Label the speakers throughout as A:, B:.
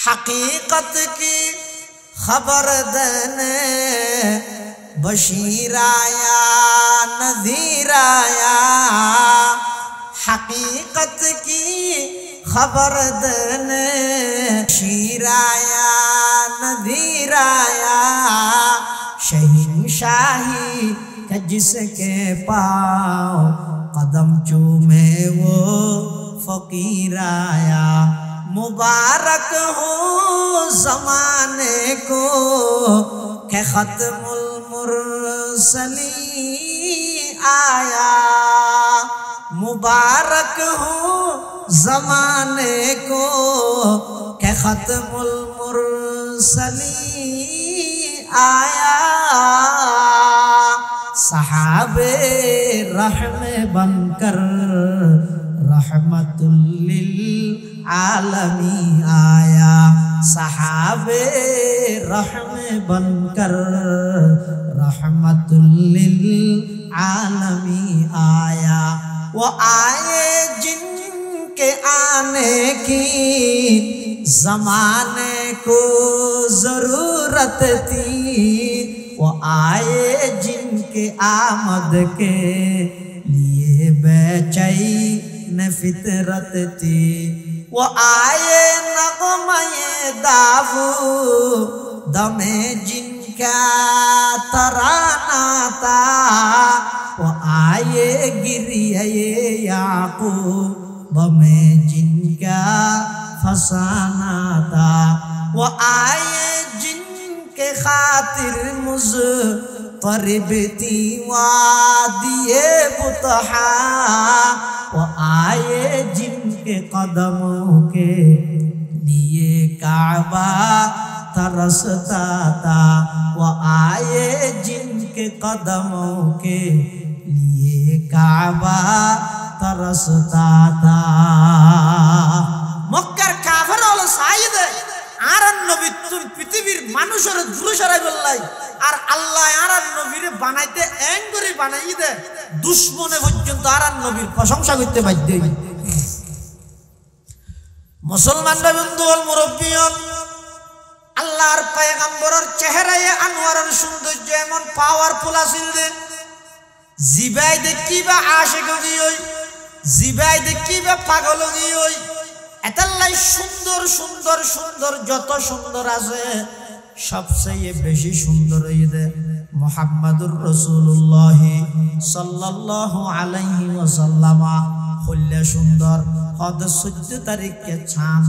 A: हकीकत की खबर देने बशीर आया नज़ीर आया, हकीकत की खबर देने बशीर आया नज़ीर आया, शहंशाही का जिसके पाँव कदम चूमे वो फकीर आया। मुबारक हो ज़माने को के ख़त्मुल मुरसलीन आया, मुबारक हो ज़माने को के ख़त्मुल मुरसलीन आया। सहाबे रहमे बनकर रहमतुल लिल आलमी आया, सहाबे रहमे बनकर रहमतुल लिल आलमी आया। वो आए जिनके आने की ज़माने को ज़रूरत थी, वो आए जिनके आमद के लिए बेचैन फितरत थी। वो आए नग़्मे दाऊद में जिनका तराना था, वो आए गिरिए याक़ूब में जिनका फसाना था। वो आए जिनके खातिर मुज़तरिब थी वादिए बुतहा, वो आए जिनके कदमों के लिए काबा तरसता था, वो आए जिनके कदमों के लिए काबा तरसता था। मक्कार काफिर হলো সাইদ আর নবী তুই পৃথিবীর মানুষের দূরে সরাই বললাই, আর আল্লাহ আর নবীরে বানাইতে এং করে বানাই দে দুশমনে পর্যন্ত আর নবীর প্রশংসা করতে বাধ্য। মুসলমানরা বন্ধু ও মুরব্বিয়ন, আল্লাহর পয়গম্বরের চেহারায় আনোয়ারের সৌন্দর্য এমন পাওয়ারফুল আছিল যে জিবাই দেখিবা আশিক হই, জিবাই দেখিবা পাগল হই। এতাল্লাই সুন্দর সুন্দর সুন্দর যত সুন্দর আছে সবচেয়ে বেশি সুন্দর ঈদে মুহাম্মাদুর রাসূলুল্লাহ সাল্লাল্লাহু আলাইহি ওয়াসাল্লাম হইলে সুন্দর। হদ 14 তারিখে চাঁদ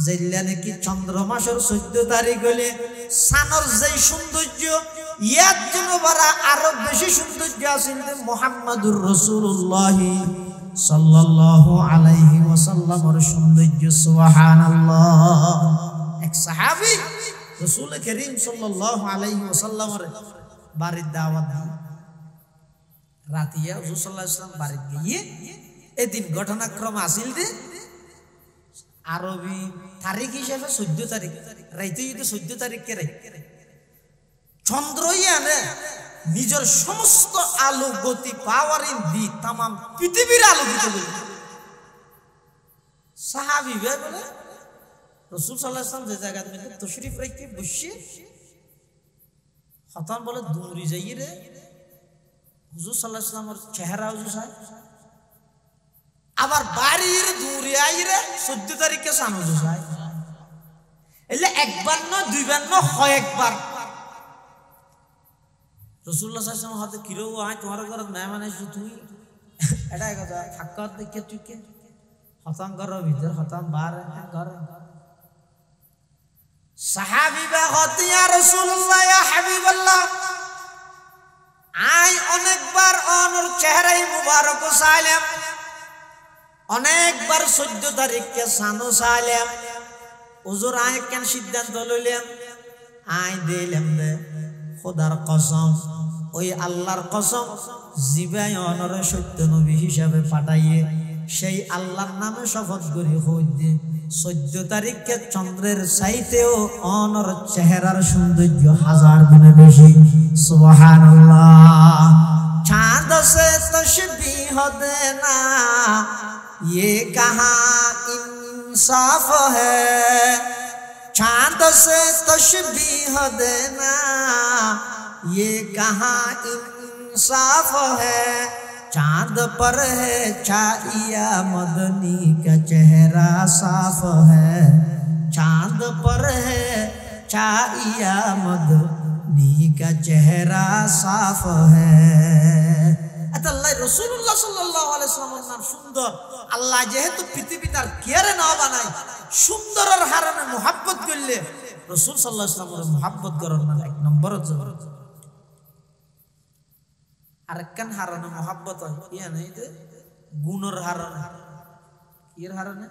A: যেইলা নাকি চন্দ্র মাসের 14 তারিখ হলে সানর যেই সৌন্দর্য ইয়ার জন্য বড় আরো বেশি সৌন্দর্য আছিল মুহাম্মাদুর রাসূলুল্লাহ সাল্লাল্লাহু আলাইহি ওয়াসাল্লামের সৌন্দর্য। সুবহানাল্লাহ। এক সাহাবী রাসূল করিম সাল্লাল্লাহু আলাইহি ওয়াসাল্লামের বাড়ির দাওয়াত রাতিয়া হুজুর সাল্লাল্লাহু আলাইহি ওয়াসাল্লাম বাড়ি গিয়ে এদিন ঘটনাক্রম আছিল যে আরবি তারিখ হিসেবে 14 তারিখ রাইতে 14 তারিখকে রাই চন্দ্রয়ানে নিজের সমস্ত আলো গতি পাওয়ারিং দি তাম পৃথিবীর আলোকিত করে। সাহাবী ভাই বলে রাসূল সাল্লাল্লাহু আলাইহি ওয়াসাল্লাম যে জায়গাতে তশরিফ রাখতে বসে হতান বলে দৌড়ি যাই রে হুজুর সাল্লাল্লাহু আলাইহি ওয়াসাল্লামের চেহারা হুজুর সাহেব আবার বাড়ির দৌড়ি আই রে 14 তারিখে সান হুজুর সাহেব এলে একবার না দুইবার না হয় একবার রাসূলুল্লাহ সাল্লাল্লাহু আলাইহি ওয়াসাল্লাম হাতে কিরো আয় তোমার ঘরে মেহমান এসে তুই এটা কথা ফাক্কাত দেখে তুই কে হতান ঘর ভিতর হতান বার ঘর সাহাবী বা হতিয়া রাসূলুল্লাহ ইয়া হাবিবাল্লাহ আই অনেকবার ওর চেহারাই মুবারক সালাম অনেকবার 14 তারিখে সানো সালাম হুজুর আয় কেন সিদ্ধান্ত লইলেন আয় দিলাম দে খোদার কসম ওই আল্লাহর কসম জিবাই অনরে সত্য নবী হিসাবে পাঠাইয়ে সেই আল্লাহর নামে শপথ করি হইতে 14 তারিখে চন্দ্রের চাইতেও অনর চেহারার সৌন্দর্য হাজার গুণে বেশি। সুবহানাল্লাহ। চাঁদ সে তশবিহ দেনা ये कहाँ इंसाफ है, से तशबीह देना ये कहाँ इंसाफ है। चांद पर है छाया मदनी का चेहरा साफ है। चांद पर है छाया मदनी का चेहरा साफ है। আল্লাহ রাসূলুল্লাহ সাল্লাল্লাহু আলাইহি ওয়াসাল্লামের নাম সুন্দর। আল্লাহ যেহেতু পৃথিবী তার কেয়ারে না বানায়, সুন্দরের হারানে মুহাব্বত করলে রাসূল সাল্লাল্লাহু আলাইহি ওয়াসাল্লামের মুহাব্বত করার না এক নম্বরের জন্য। আরেকখান হারানে মুহাব্বত হয় ইয়া নাই যে গুণের হারানে। এর হারানে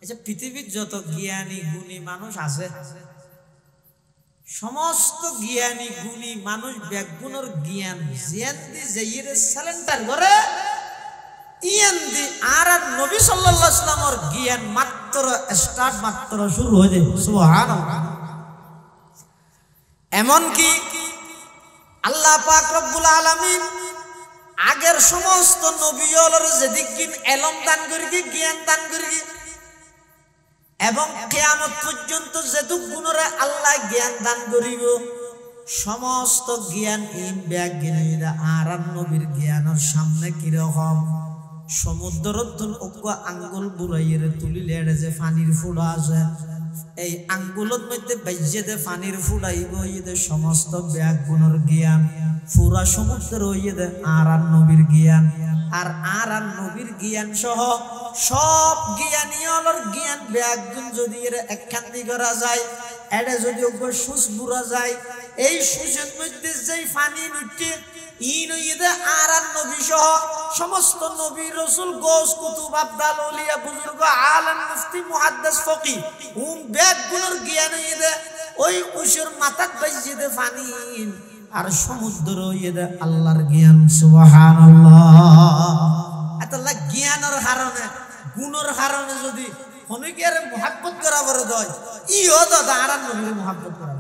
A: আচ্ছা পৃথিবীর যত জ্ঞানী গুণী মানুষ আছে, সমস্ত জ্ঞানী গুণী মানুষ ব্যাগুণের জ্ঞান জিয়ান্দি যাইরে সালেন্টার করে ইয়ান্দি আর নবী সাল্লাল্লাহু আলাইহি ওয়াসাল্লামের জ্ঞান মাত্র স্টার্ট মাত্র শুরু হয়ে যায়। সুবহানাল্লাহ। এমন কি আল্লাহ পাক রব্বুল আলামিন আগের সমস্ত নবীদের যেদিন ইলম দান করি, জ্ঞান দান করি এবং কিয়ামত পর্যন্ত যেটুক গুণরে আল্লাহ জ্ঞান দান করিব, সমস্ত জ্ঞান ইন ব্যাজ্ঞানীরা আর নবীর জ্ঞানের সামনে কিরকম সমুদ্রত আঙ্গুল বুড়াইয়ের তুলিলে যে পানির ফুড়া আছে, এই আঙ্গুলের মধ্যে বাইজে দে পানির ফুড়াইব ইয়ে সমস্ত ব্যাগুণের জ্ঞান পুরা সমুদ্র হইয়ে দে আর নবীর জ্ঞান। আর নবীর জ্ঞান সহ সব জ্ঞানীয়র জ্ঞান ব্যাগুণ যদি এর একখান্তি করা যায়, এটা যদি সুস বুড়া যায়, এই সুসের মধ্যে যেই পানি নিতে ইন হইয়ে দে আর নবী সহ সমস্ত নবী রাসূল গৌস কুতুব আবদাল আউলিয়া বুজুর্গ আলেম মুফতি মুহাদ্দিস ফকিহ ব্যাগুণের জ্ঞান হইয়ে দে ওই উসের মাথাত বাইজে দে পানি আর সমুদ্র হইয়ে দে আল্লাহর জ্ঞান। সুবহানাল্লাহ। আল্লাহ জ্ঞানের হারণে গুণের হারণে যদি অনেকের মুহাব্বত করা বড় দয় ইও দাদা আর নবীর মুহাব্বত করা।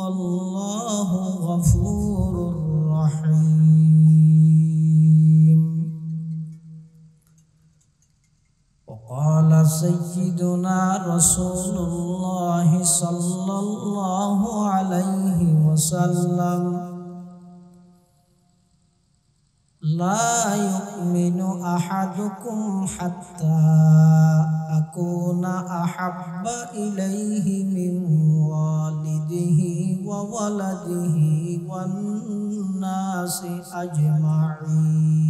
A: আল্লাহু গফুরুর রহিম। وقال سيدنا رسول الله صلى الله عليه وسلم لا يؤمن أحدكم حتى أكون أحب إليه من والده وولده والناس أجمعين.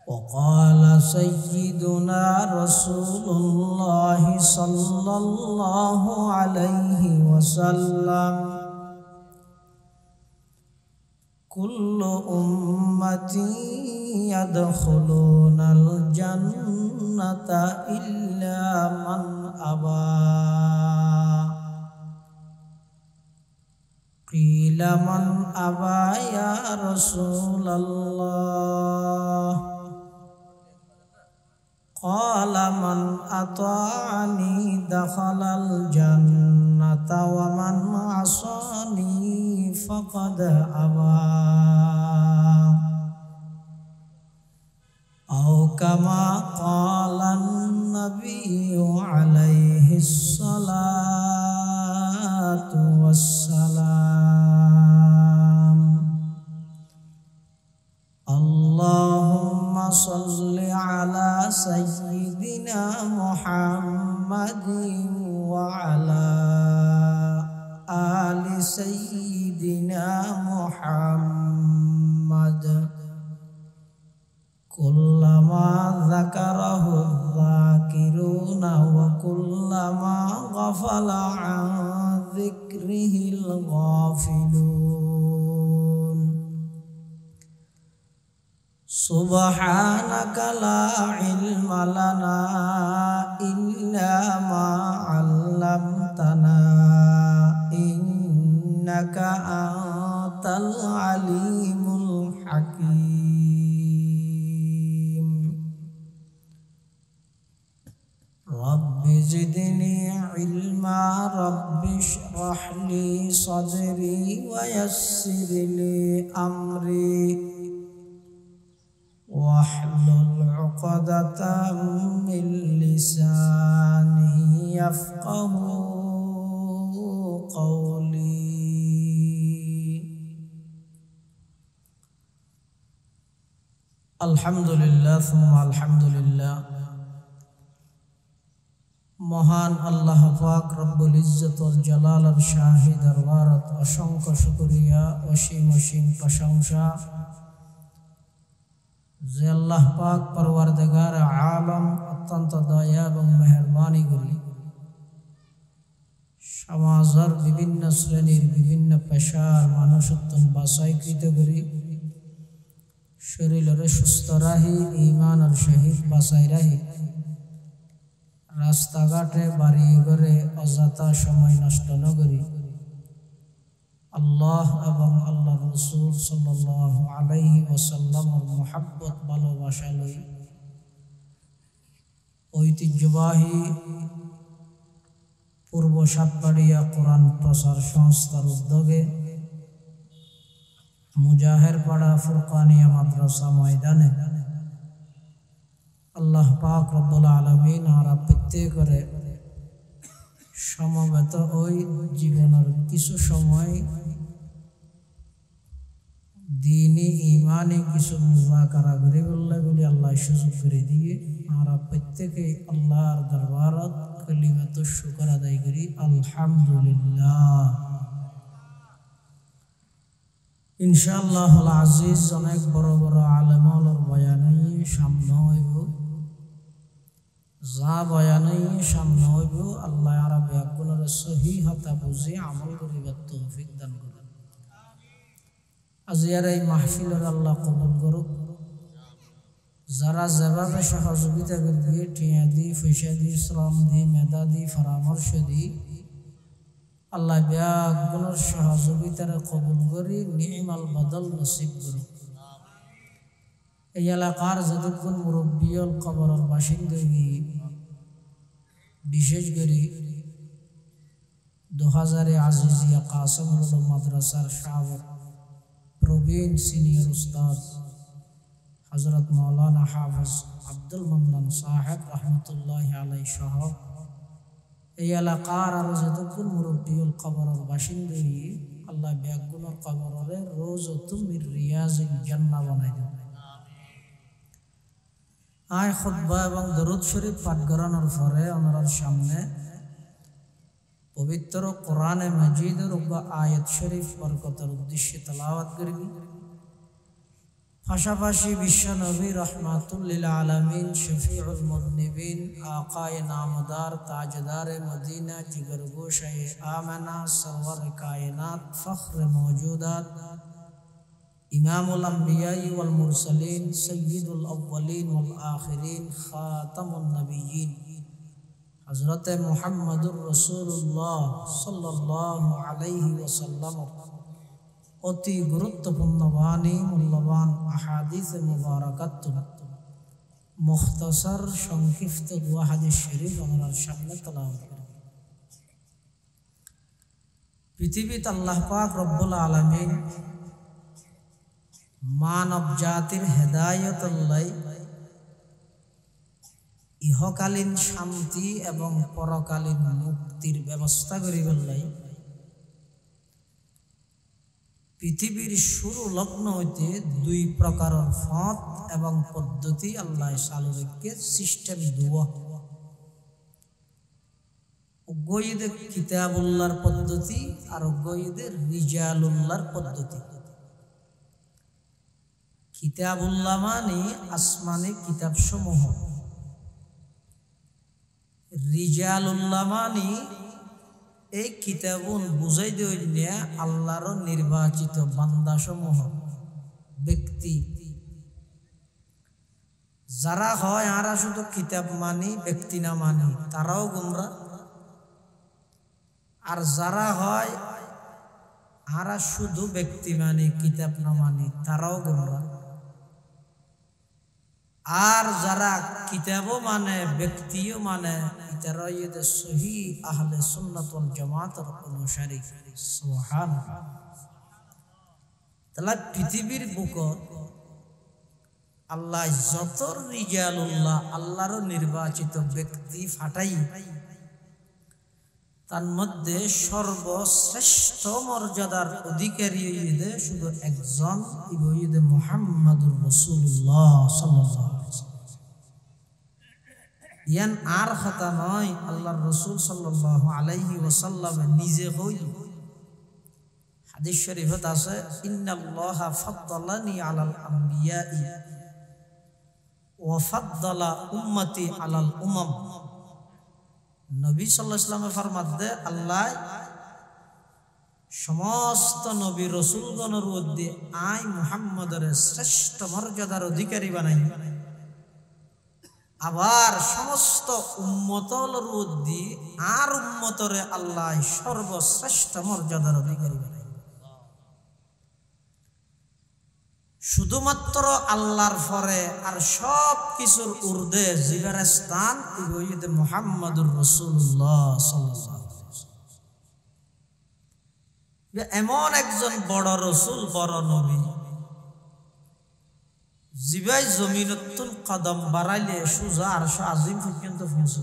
A: وقال سيدنا رسول الله صلى الله عليه وسلم كل أمتي يدخلون الجنة إلا من أبى. قيل من أبى يا رسول الله؟ قال من أطاعني دخل الجنة ومن عصاني فقد أبى. أو كما قال النبي عليه الصلاة والسلام. اللهم صل على سيدنا محمد وعلى آل سيدنا محمد كلما ذكره الذاكرون وكلما غفل عن ذكره الغافلون. سبحانك لا علم لنا إلا ما علمتنا إنك أنت العليم الحكيم. رب زدني علما رب اشرح لي صدري ويسر لي أمري واحلل عقدة من يفقهوا قولي الحمد لله ثم الحمد لله মহান আল্লাহ পাক রব্বুল ইজ্জত ওয়াল জালালের শাহী দরবারত অসংখ্য শুকরিয়া অসীম অসীম প্রশংসা যে আল্লাহ পাক পরওয়ারদিগার আলম অত্যন্ত দয়া এবং মেহেরবানি করি সমাজের বিভিন্ন শ্রেণীর বিভিন্ন পেশার মানুষত্ব বাছাইকৃত করি শরীরে সুস্থ রাহি ঈমানের সহিত বাছাই রাহি রাস্তাঘাটে বাড়ি ঘরে অযথা সময় নষ্ট ন করি আল্লাহ এবং আল্লাহ রাসূল সাল্লাল্লাহু আলাইহি ওয়াসাল্লামের মুহাব্বত ভালোবাসা লই ঐতিহ্যবাহী পূর্ব সাতবাড়িয়া কোরআন প্রচার সংস্থার উদ্যোগে মুজাহেরপাড়া ফুরকানিয়া মাদ্রাসা ময়দানে আল্লাহ পাক রব্বুল আলামিন আর প্রত্যেকরে সমবেত ওই জীবনের কিছু সময় দিনী ইমানি কিছু মুযাকারা করে বলি আল্লাহ সুযোগ করে দিয়ে আমরা প্রত্যেকে আল্লাহর দরবারত কালিমাত শুকর আদায় করি আলহামদুলিল্লাহ। ইনশাআল্লাহুল আজিজ অনেক বড় বড় আলেমর বয়ানই সামনে হইব যা বয়ানই সামনে হইব আল্লাহ আর ব্যাগুণের সহিহতা বুঝে আমল করিবার তৌফিক দান করুন। আজিয়ার এই মাহফিলের আল্লাহ কবুল করুক। যারা যেভাবে সহযোগিতা করবে টিয়া দি পয়সা দি শ্রম দি মেধা দি পরামর্শ দি আল্লাহ ব্যাগুণের সহযোগিতার কবুল করি নিমাল বদল নসিব করুক। এই এলাকার যতক্ষণ মুরব্বিয়ল কবরের বাসিন্দগি বিশেষ করে 2000 আজিজিয়া কাসিমুল উলুম মাদ্রাসার সাবেক প্রবীণ সিনিয়র উস্তাদ হযরত মাওলানা হাফেজ আব্দুল মান্নান সাহেব রহমতুল্লাহি আলাইহি সহ এই এলাকার আর যতক্ষণ মুরব্বিয়ল কবরের বাসিন্দগি আল্লাহ ব্যাগুণের কবরের রওজাতুম মির রিয়াজিল জান্নাহ বানাই দেন। আয় খুতবা এবং দরুদ শরীফ পাঠ করানোর পরে ওনার সামনে পবিত্র কোরআনে মাজিদের আয়াত শরীফ বরকতের উদ্দেশ্যে তেলাওয়াত করবি। পাশাপাশি বিশ্ব নবী রহমাতুল লিল আলামিন শফিউল মুযনিবিন আকায়ে নামদার তাজদারে মদিনা জিগরগোশায়ে আমেনা সরওয়ার কায়নাত ফখরে মওজুদাত ইমামুল আম্বিয়াই ওয়াল মুরসালিন সয়্যিদুল আউয়ালিন ওয়াল আখিরিন খাতামুন নবিয়্যিন হযরতে মুহাম্মদুর রাসূলুল্লাহ সাল্লাল্লাহু আলাইহি ওয়াসাল্লাম অতি গুরুত্বপূর্ণ বাণী মূল্যবান আহাদিস মুবারাকাত মুখতাসার সংক্ষিপ্ত দোয়া হাদিস শরীফ আমার সামনে তেলাওয়াত করব। পৃথিবীতে আল্লাহ পাক রব্বুল আলামিন মানব জাতির হেদায়েতের লাই ইহকালীন শান্তি এবং পরকালীন মুক্তির ব্যবস্থা করিবার লাই পৃথিবীর শুরু লগ্ন হইতে 2 প্রকারের পথ এবং পদ্ধতি আল্লাহ চালু রেখে সিস্টেম দুয়া গয়িদে কিতাবুল্লাহর পদ্ধতি আর গয়িদে রিজালুল্লাহর পদ্ধতি। কিতাবুল্লাহ মানে আসমানি কিতাব সমূহ, রিজালুল্লাহ মানে এই কিতাবুন বুঝাই দিয়ে আল্লাহর নির্বাচিত বান্দা সমূহ ব্যক্তি যারা হয় আরা শুধু কিতাব মানি ব্যক্তি না মানি তারাও গুমরা, আর যারা হয় আরা শুধু ব্যক্তি মানি কিতাব না মানি তারাও গুমরা, আর যারা কিতাবও মানে ব্যক্তিও মানে তারা এদের সহি আহলে সুন্নাত ওয়াল জামাতের অনুসারী। সুবহানাল্লাহ। তাহলে পৃথিবীর বুকত আল্লাহ যত রিজালুল্লাহ আল্লাহর নির্বাচিত ব্যক্তি ফাটাই তার মধ্যে সর্বশ্রেষ্ঠ মর্যাদার অধিকারী হইবে শুধু একজন, হইবে মুহাম্মাদুর রাসূলুল্লাহ সাল্লাল্লাহু আলাইহি ওয়াসাল্লাম। ইয়ান আর কথা নয়, আল্লাহর রাসূল সাল্লাল্লাহু আলাইহি ওয়াসাল্লাম নিজে হই। হাদিস শরীফত আছে, ইন্নাল্লাহা ফাদ্দালানি আলাল আমবিয়াই ওয়া ফাদ্দালা উম্মতি আলাল উমাম। নবী সাল্লাল্লাহু আলাইহি ওয়াসাল্লাম ফরমাতে, আল্লাহ সমস্ত নবী রাসূলগণের মধ্যে আই মুহাম্মদের শ্রেষ্ঠ মর্যাদার অধিকারী বানাই, আবার সমস্ত উম্মতের মধ্যে আর উম্মতরে আল্লাহ সর্বশ্রেষ্ঠ মর্যাদার অধিকারী বানাই। শুধুমাত্র আল্লাহর পরে আর সব কিছুর ঊর্ধ্বে জিবের স্থান হইতে মুহাম্মাদুর রাসূলুল্লাহ সাল্লাল্লাহু আলাইহি ওয়াসাল্লাম। এমন একজন বড় রাসূল, বড় নবী, জিবাই জমিনতুন কদম বাড়াইলে সুজা আরশ আজিম পর্যন্ত পৌঁছে।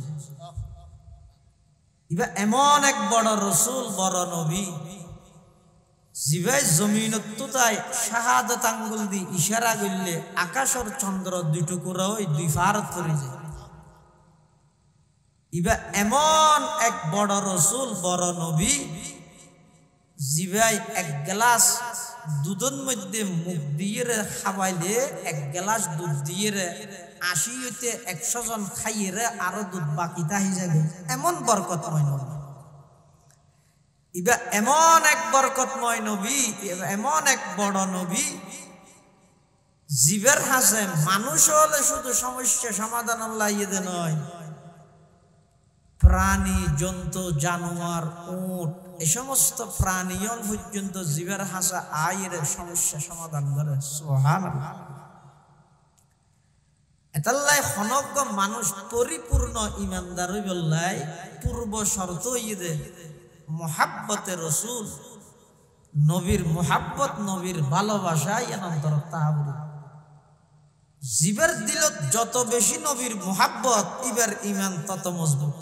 A: এমন এক বড় রাসূল, বড় নবী, জিবাই জমিনত তাই শাহাদাত আঙ্গুল দি ইশারা করলে আকাশর চন্দ্র দুই টুকরা হই দুই ফারত করে যায়। এমন এক বড় রাসূল, বড় নবী, জিবাই এক গ্লাস দুধের মধ্যে মুখ দিয়ে খাওয়াইলে এক গ্লাস দুধ দিয়ে 80 হইতে 100 জন খাইয়ে আরো দুধ বাকি তাহি যাবে। এমন বরকতময় নবী, এমন এক বরকতময় নবী, এমন এক বড় নবী, জীবের হাসে মানুষ হলে শুধু সমস্যা সমাধান আল্লাহ ইয়েদে নয়, প্রাণী, জন্তু, জানোয়ার, উট, এই সমস্ত প্রাণীয়ন পর্যন্ত জীবের হাসা আয়ের সমস্যা সমাধান করে। সুবহানাল্লাহ। এতাল্লাই খনজ্ঞ মানুষ পরিপূর্ণ ইমানদার হইবল্লাই পূর্ব শর্ত ইয়েদে মুহাব্বতে রাসূল, নবীর মুহাব্বত, নবীর ভালোবাসা এনন্তর তাহাবুর। জীবের দিলত যত বেশি নবীর মুহাব্বত, ইবার ইমান তত মজবুত।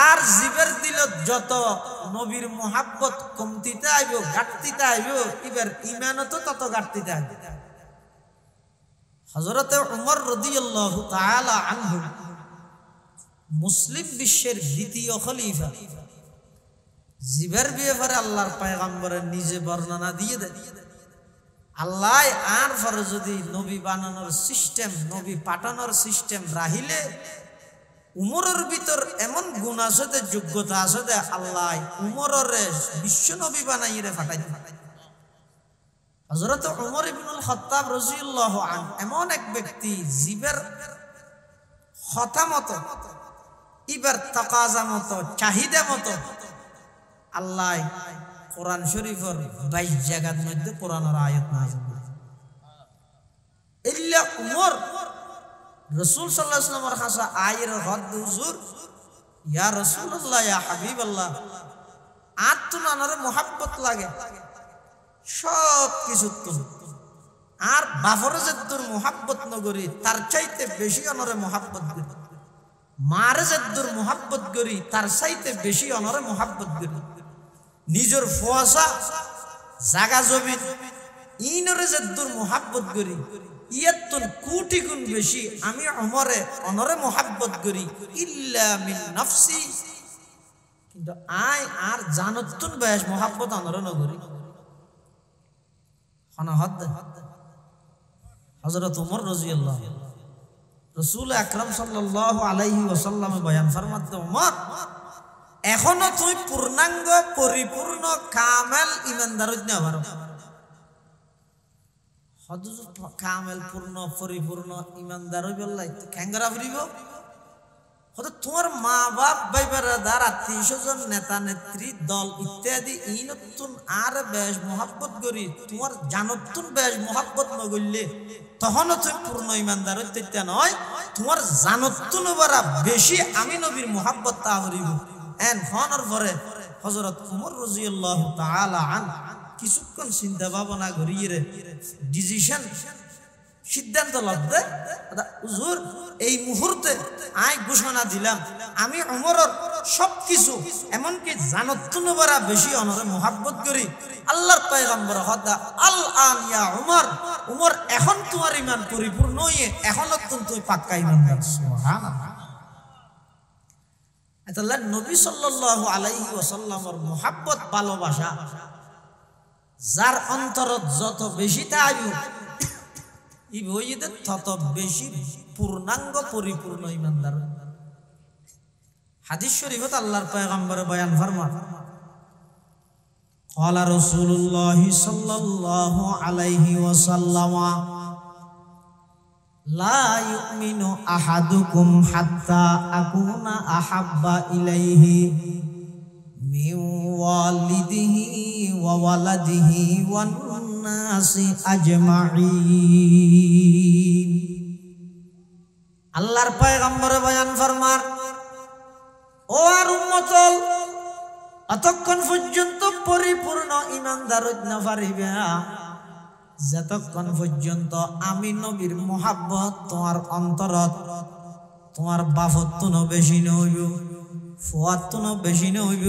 A: আর জীবের দিলত যত নবীর মুহাব্বত কমতিতে আইব, ঘাটতিতে আইব, ইবার ইমানও তো তত ঘাটতিতে আইব। হযরত উমর রাদিয়াল্লাহু তাআলা আনহু মুসলিম বিশ্বের দ্বিতীয় খলিফা, জীবের ব্যাপারে আল্লাহর পয়গম্বরের নিজে বর্ণনা দিয়ে দেন। আল্লাহ আর পরে যদি নবী বানানোর সিস্টেম, নবী পাঠানোর সিস্টেম রাহিলে উমরের ভিতর এমন গুণ আছে, যোগ্যতা আছে, আল্লাহ উমরের বিশ্ব নবী বানাইয়ে পাঠাই। হযরত উমর ইবনুল খাত্তাব রাদিয়াল্লাহু আনহু এমন এক ব্যক্তি, জীবের কথা মতো, ইবার তাকাজা মতো, চাহিদা মতো আল্লাহ কোরআন শরীফের 22 জায়গার মধ্যে কোরআনের আয়াত নাযিল করেছেন। ইল্লা উমর রাসূল সাল্লাল্লাহু আলাইহি ওয়াসাল্লামের কাছে আয়ের হদ, হুজুর, ইয়া রাসূলুল্লাহ, ইয়া হাবিবাল্লাহ, আত্মনার মুহাব্বত লাগে সব কিছু তো, আর বাফরে যদ্দুর মুহাব্বত নগরী তার চাইতে বেশি অনরে মুহাব্বত করি, মারে যদ্দুর মুহাব্বত করি তার চাইতে বেশি অনরে মুহাব্বত করি, নিজের ফোয়াসা জাগা জমিন ইনরে যদ্দুর মুহাব্বত করি, ইয়াতুন কোটি গুণ বেশি আমি ওমরে অনরে মুহাব্বত করি, ইল্লা মিন নফসি, কিন্তু আই আর জানতুন বেশ মুহাব্বত অনরে নগরী। হযরত উমর রাদিয়াল্লাহু আনহু রাসূল আকরাম সাল্লাল্লাহু আলাইহি ওয়াসাল্লাম বয়ান ফরমাতে, উমর, এখনো তুই পূর্ণাঙ্গ, পরিপূর্ণ, কামেল ইমানদার হইতে না পারো। হযরত কামেল, পূর্ণ, পরিপূর্ণ ইমানদার হইবল্লাই কেঙ্গরা ফিরিব? হয়তো তোমার মা বাপ, ভাই বেড়াদার, আত্মীয়স্বজন, নেতা নেত্রী, দল ইত্যাদি ইনতুন আর বেশ মোহাব্বত করি, তোমার জানতুন বেশ মোহাব্বত নগরলে তখনও তুই পূর্ণ ইমানদার হইতে নয়, তোমার জানতুন বারা বেশি আমি নবীর মোহাব্বত তা করিব। এন ফোনের পরে হযরত উমর রাদিয়াল্লাহু তাআলা আনহু কিছুক্ষণ চিন্তা ভাবনা করিয়ে ডিসিশন, সিদ্ধান্ত লব্ধে, হুজুর, এই মুহূর্তে আই ঘোষণা দিলাম আমি উমরের সবকিছু এমনকি জানতুন বড় বেশি অনরে মোহাব্বত করি আল্লাহর পয়গম্বর হদা আল আন ইয়া উমর উমর এখন তোমার ঈমান পরিপূর্ণ হয়ে এখন তুই পাক্কা ঈমানদার সুবহানাল্লাহ আল্লাহ নবী সাল্লাল্লাহু আলাইহি ওয়াসাল্লামের মোহাব্বত ভালোবাসা যার অন্তরত যত বেশি তায়ু ই বইতে তত বেশি পূর্ণাঙ্গ পরিপূর্ণ ঈমানদার হাদিস শরীফত আল্লাহর পয়গম্বর বয়ান ফরমান ক্বালা রাসূলুল্লাহ সাল্লাল্লাহু আলাইহি ওয়াসাল্লাম লা ইউমিনু আহাদুকুম হাত্তা আকুনা আহাব্বা ইলাইহি মিন ওয়ালিদিহি ওয়া ওয়ালাদিহি ওয়ান নাসি আজমাইন আল্লাহর পয়গম্বর বয়ান ফরমান ও আর উম্মতল অতক্ষণ পর্যন্ত পরিপূর্ণ ঈমানদার হইতে না পারিবে যতক্ষণ পর্যন্ত আমি নবীর মোহাব্বত তোমার অন্তরত তোমার বাফত তুনো বেশি নইব ফুয়াত তুনো বেশি নইব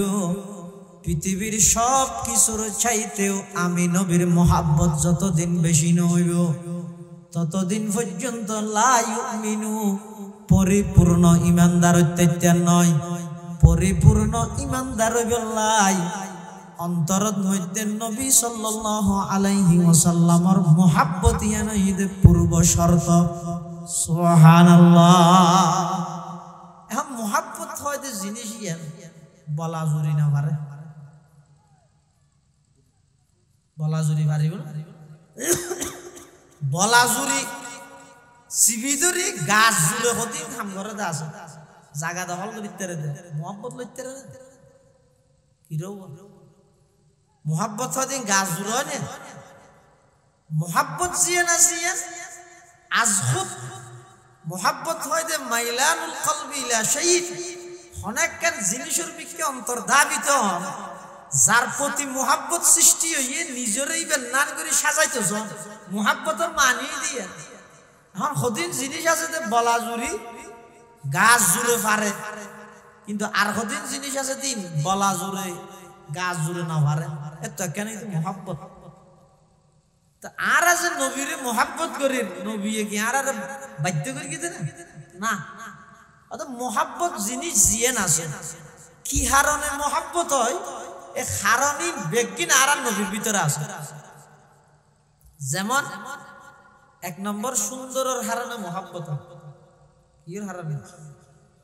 A: পৃথিবীর সব কিছুর চাইতেও আমি নবীর মোহাব্বত যতদিন বেশি নইব ততদিন পর্যন্ত লা ইউমিনু পরিপূর্ণ ঈমানদার হইতে নয় পরিপূর্ণ ঈমানদার হইবলাই অন্তরত মধ্যে নবী সাল্লাল্লাহু আলাইহি ওয়াসাল্লামের মোহাব্বত ইয়ানা ইদে পূর্ব শর্ত সুবহানাল্লাহ এখন মোহাব্বত হয় যে জিনিস ইয়ান বলা জুরি না পারে বলা জুরি পারিব না বলা জুরি সিবিদুরি গাছ জুলে হতি কাম করে দা আছে জায়গা দখল করিতে রে মোহাব্বত লইতে রে কি রো মোহাব্বত হদি গাছ জুলে নে মোহাব্বত জিয়া না জিয়া আজহুদ মোহাব্বত হয় যে মাইলানুল কলবি ইলা শাইই অনেকখান জিনিসের বিকে অন্তর্ধাবিত হন যার প্রতি মোহাব্বত সৃষ্টি হইয়ে নিজেরই নান করে সাজাইতো মোহাব্বতের মানি দিয়ে এখন সদিন জিনিস আছে যে বলা জুড়ি গাছ জুড়ে পারে কিন্তু আর সদিন জিনিস আছে দিন বলা জুড়ে গাছ জুড়ে না পারে এত কেন মোহাব্বত আর আছে নবীরে মোহাব্বত করি নবী কি আর বাধ্য করে গেছে না অত মোহাব্বত জিনিস জিয়ে আছে কি হারণে মোহাব্বত হয় এ হারণি বেগিন আর নবীর ভিতরে আছে যেমন এক নম্বর সুন্দরের হারণে মোহাব্বত কির হারণে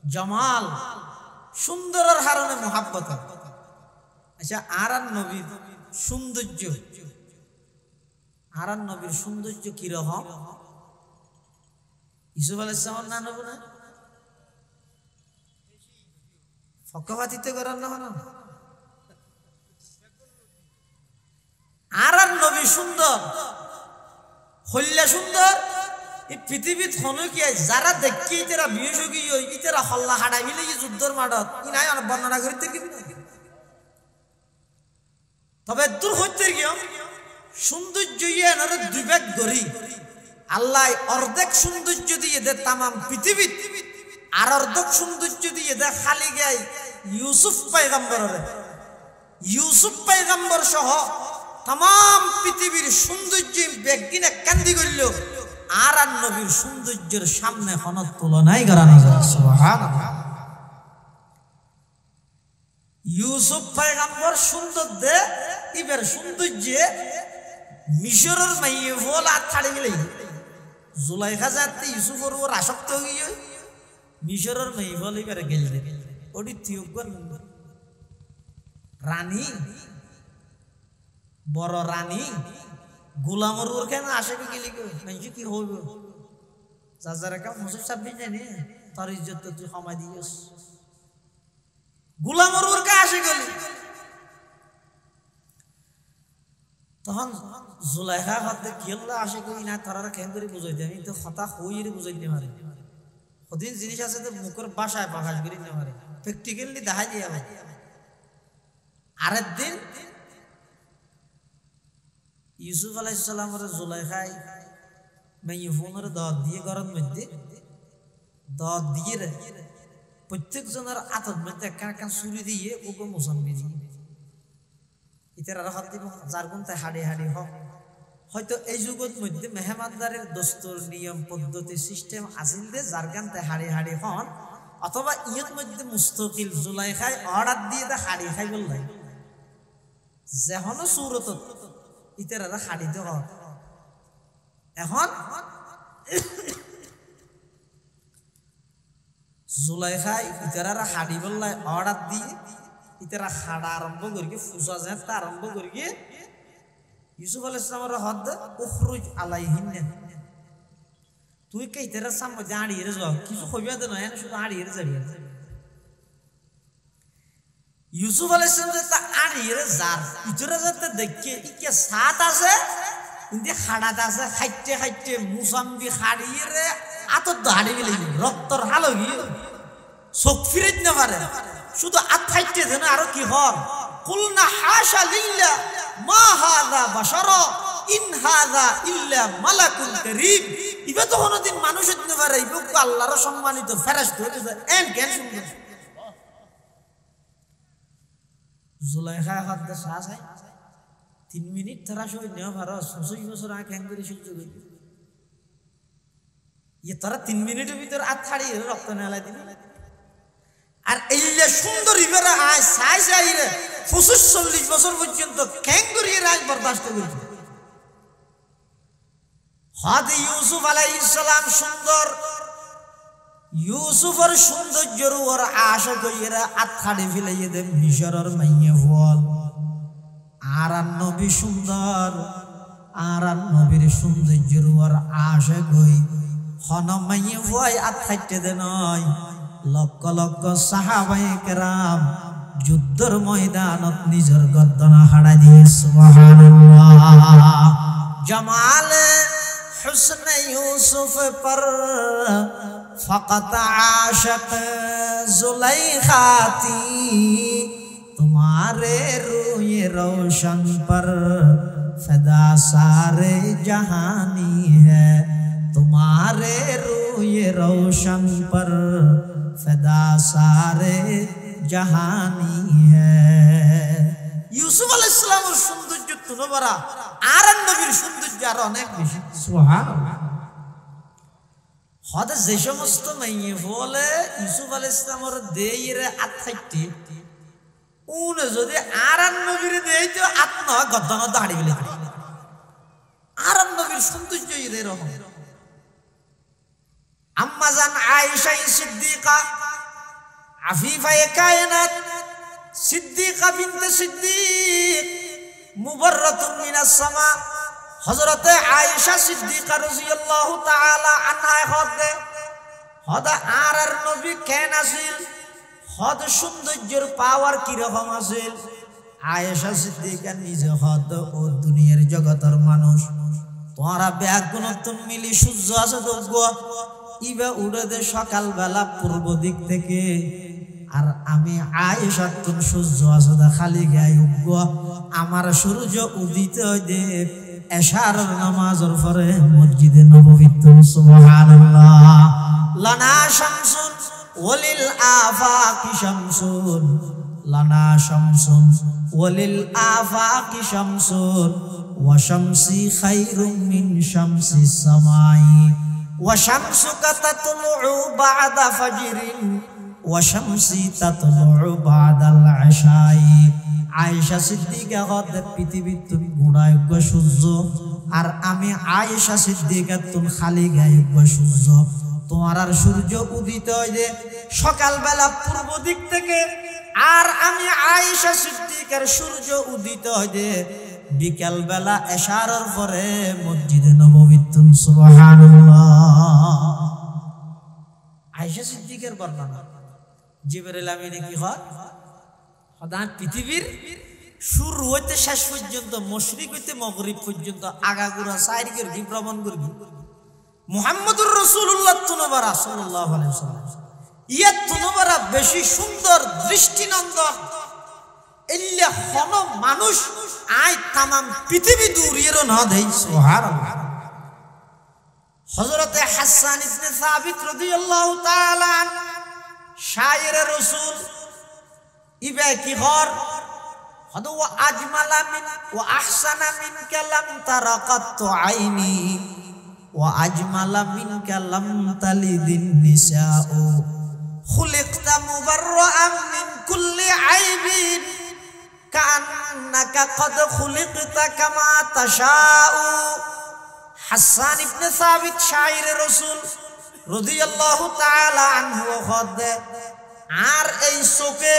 A: জামাল সুন্দরের হারণে মোহাব্বত আচ্ছা আর নবীর সৌন্দর্য আর নবীর সৌন্দর্য কিরকম ইউসুফ আলাইহিস সালাম না নব না ফকাবাতিতে করার না না আর নবী সুন্দর হইলে সুন্দর এই পৃথিবীত হনো কি যারা দেখি ইতেরা বিয়োগী ইতেরা হল্লা হাড়াই মিলে যুদ্ধর মাঠত ই নাই বর্ণনা করিতে কি তবে দূর হইতে গিয়ে সৌন্দর্য ইয়ে দুই ভাগ গড়ি আল্লাহ অর্ধেক সৌন্দর্য দিয়ে দে তামাম পৃথিবীত আর অর্ধেক সৌন্দর্য দিয়ে দে খালি গাই ইউসুফ পয়গম্বর সহ তামাম পৃথিবীর সৌন্দর্য বেগিনে কান্দি করল আর নবীর সৌন্দর্যের সামনে কোনো তুলনাই করা না যায় সুবহানাল্লাহ ইউসুফ পয়গম্বর সুন্দর দে ইবের সৌন্দর্যে মিশরের মাইয়ে ভোলা ছাড়ি গেলে জুলাইখা যাতে ইউসুফের ওর আসক্ত হয়ে মিশরের মাইয়ে ভোল এবারে গেলে ওটি থিওগন রানী বড় রানী গোলামর ওর কেন আসে গেলি মানুষ কি হইব যারা কাম মুসুফ সাবি জানি তার ইজ্জত তুই কমাই দিস গোলামর ওর কে আসে গেলি তখন জুলাইখা হাতে খেললে আসে কই না তারা কেন করে বুঝাইতে আমি তো হতা হইরে বুঝাইতে পারি ওদিন জিনিস আছে তো মুখের বাসায় প্রকাশ করি না পারে প্র্যাকটিক্যালি দেখাই দিয়ে ভাই আরেক দিন ইউসুফ আলাইহিস সালামের জুলাইখাই মাইয়ে ফোনের দাওয়াত দিয়ে ঘরের মধ্যে দাওয়াত দিয়ে প্রত্যেকজনের আতত মধ্যে একটা চুরি দিয়ে ওকে মোসাম্বি দিয়ে ইতার আর হাত দিব যার কোন তাই হাড়ি হাড়ি হোক হয়তো এই যুগত মধ্যে মেহমানদারের দস্তুর নিয়ম পদ্ধতি সিস্টেম আসিল দে যার গান তাই হাড়ি হাড়ি হন অথবা ইয়ের মধ্যে মুস্তকিল জুলাই খাই অর্ডার দিয়ে তা হাড়ি খাই বললাই যেহনো সুরত ইতার আর হাড়িতে হন এখন জুলাই খাই ইতারা হাড়ি বললাই অর্ডার দিয়ে ইতারা হাড়া আরম্ভ করি ফুসা যায় তা আরম্ভ করি ইউসুফ আলাইহিস সালামের হদ উখরুজ আলাইহিন তুই কে ইতারা সামনে দাঁড়িয়ে যাও কিছু কইবা দে না শুধু দাঁড়িয়ে যাবি ইউসুফ আলাইহিস সালাম তা দাঁড়িয়ে যার ইতারা যাতে দেখে ইকে সাত আছে ইন্দি হাড়াত আছে খাইতে খাইতে মুসাম্বি হাড়িয়ে রে আতত দাঁড়ি গেলে রক্তর হালো গিয়ে চোখ ফিরেত না পারে শুধু আত খাইতে দেন আরো কি হর কুলনা হাশা লিল্লাহ মা হাযা বাশারা ইন হাযা ইল্লা মালাকুন কারীম ইবা তো কোনদিন মানুষ হতে পারে ইবা আল্লাহর সম্মানিত ফেরেশতা হতে যায় এন কেন সুন্দর জুলাইখা হাত দে সাহায় 3 মিনিট তারা সই নেওয়া ভারত 60 বছর আগে হ্যাং করে সহ্য করি তারা 3 মিনিটের ভিতর আত ছাড়িয়ে রক্ত নেলা দিল আর এইলে সুন্দর ইবেরা আয় সাই সাই রে 45 বছর পর্যন্ত হ্যাং করে রাজ বরদাস্ত করেছে হদ ইউসুফ আলাইহিস সালাম সুন্দর ইউসুফের সৌন্দর্যের ওর আশা কইরা আত ছাড়ি ফেলাইয়ে দে মিশরের মাইয়া হল আর নবী সুন্দর আর নবীর সৌন্দর্যের ওর আশা কই হন মাইয়া ভয় আত খাইতে দে নয় লক্ষ লক্ষ সাহাবায়ে কেরাম যুদ্ধের ময়দানত নিজের গর্দনা হাড়া দিয়ে সুবহানাল্লাহ জামালে হুসন ইউসুফ পর ফকত আশক जुलैखा थी तुम्हारे रूए रोशन पर फिदा सारे जहानी है तुम्हारे रूए रोशन पर फिदा सारे जहानी है यूसुफ अलैहिस সালামের সৌন্দর্য তুলো বড় আর নবীর সৌন্দর্য আর অনেক বেশি সুবহানাল্লাহ হদ যে সমস্ত মাইয়ে বলে ইউসুফ আলাইহিস সালামের দেইরে আত্মাইতে উন যদি আর নবীর দেই তো আত্মা গদ্দন দাঁড়ি গেলে আর নবীর সৌন্দর্য এরকম আম্মা জান আয়েশা সিদ্দিকা আফিফা কায়নাত সিদ্দিকা বিনত সিদ্দিক মুবাররাতুন মিনাস সামা হযরতে আয়েশা সিদ্দিকা রাদিয়াল্লাহু তাআলা আনহা হদ আর নবী কেন আছিল হদ সৌন্দর্যের পাওয়ার কি রকম আছিল আয়েশা সিদ্দিকা নিজে হদ ও দুনিয়ার জগতের মানুষ তোরা ব্যাগুণতন মিলি সূর্য আছে যোগ্য ইবা উড়ে দে সকাল বেলা পূর্ব দিক থেকে আর আমি আয়েশা তুন সূর্য আছে খালি গায়ে উগ্গ আমার সূর্য উদিত দে এশার নামাজের পরে মসজিদে নববীতে সুবহানাল্লাহ লানা শামসুন ওয়ালিল আফাকি শামসুন লানা শামসুন ওয়ালিল আফাকি শামসুন ওয়া শামসি খায়রুম মিন শামসিস সামাই ওয়া শামসুকা তাতলু বা'দা ফাজরিন ওয়া শামসি তাতলু বা'দাল ইশাই আয়েশা সিদ্দিকা হদ পৃথিবীর তুন গুণায়োগ্য সূর্য আর আমি আয়েশা সিদ্দিকা তুন খালি গায়োগ্য সূর্য তোমার আর সূর্য উদিত হয় যে সকাল বেলা পূর্ব দিক থেকে আর আমি আয়েশা সিদ্দিকার সূর্য উদিত হয় যে বিকাল বেলা এশারের পরে মসজিদে নববীতে সুবহানাল্লাহ আয়েশা সিদ্দিকার বর্ণনা জিবরাইল আমিনে কি হয় হদান পৃথিবীর শুরু হইতে শেষ পর্যন্ত মশরিক হইতে মাগরিব পর্যন্ত আগাগোড়া সাইরিকের কি ভ্রমণ করবি মুহাম্মদুর রাসূলুল্লাহ তুনবারা সাল্লাল্লাহু আলাইহি ওয়াসাল্লাম ইয়া তুনবারা বেশি সুন্দর দৃষ্টিনন্দন ইল্লা হন মানুষ আয় तमाम পৃথিবী দূরিয়েরও না দেই সুবহানাল্লাহ হযরতে হাসান ইবনে সাবিত রাদিয়াল্লাহু তাআলা শায়ের রাসূল ইবে কি হর হদ ওয়া আজমালা মিন ওয়া আহসানা মিনকা লাম তারা কাত্তু আইনি ওয়া আজমালা মিনকা লাম তালিদিন নিসাউ খুলিকতা মুবাররাআন মিন কুল্লি আইবিন কান্নাকা কদ খুলিকতা কামা তাশাউ। হাসান ইবনে সাবিত শায়ের রাসূল রাদিয়াল্লাহু তাআলা আনহু হদ আর এই চোখে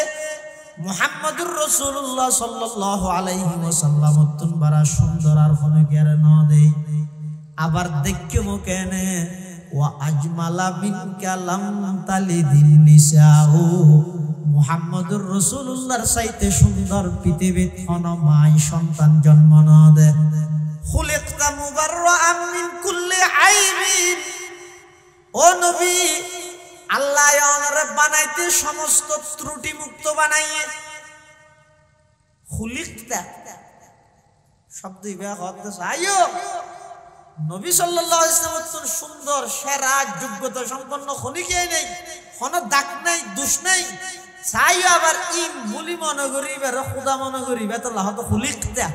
A: মুহাম্মদুর রাসূলুল্লাহ সাল্লাল্লাহু আলাইহি ওয়াসাল্লাম তুন বড় সুন্দর আর কোন কের ন দেই আবার দেখিও কেনে ওয়া আজমালা মিনকা লাম তালিদিন নিসাউ মুহাম্মদুর রাসূলুল্লাহর চাইতে সুন্দর পৃথিবীত কোনো মাই সন্তান জন্ম ন দে। খুলিকতা মুবাররাআন মিন কুল্লি আইবিন ও নবী আল্লাহ ওনারে বানাইতে সমস্ত ত্রুটি মুক্ত বানাইয়ে খুলিকতা শব্দ ইবা হতে আইও নবী সাল্লাল্লাহু আলাইহি ওয়াসাল্লাম সুন্দর সেরা যোগ্যতা সম্পন্ন খনিকে নেই কোনো দাগ নাই দোষ নাই চাই আবার ইন বুলি মনে করিবে খোদা মনে করিবে তো আল্লাহ তো খুলিকতা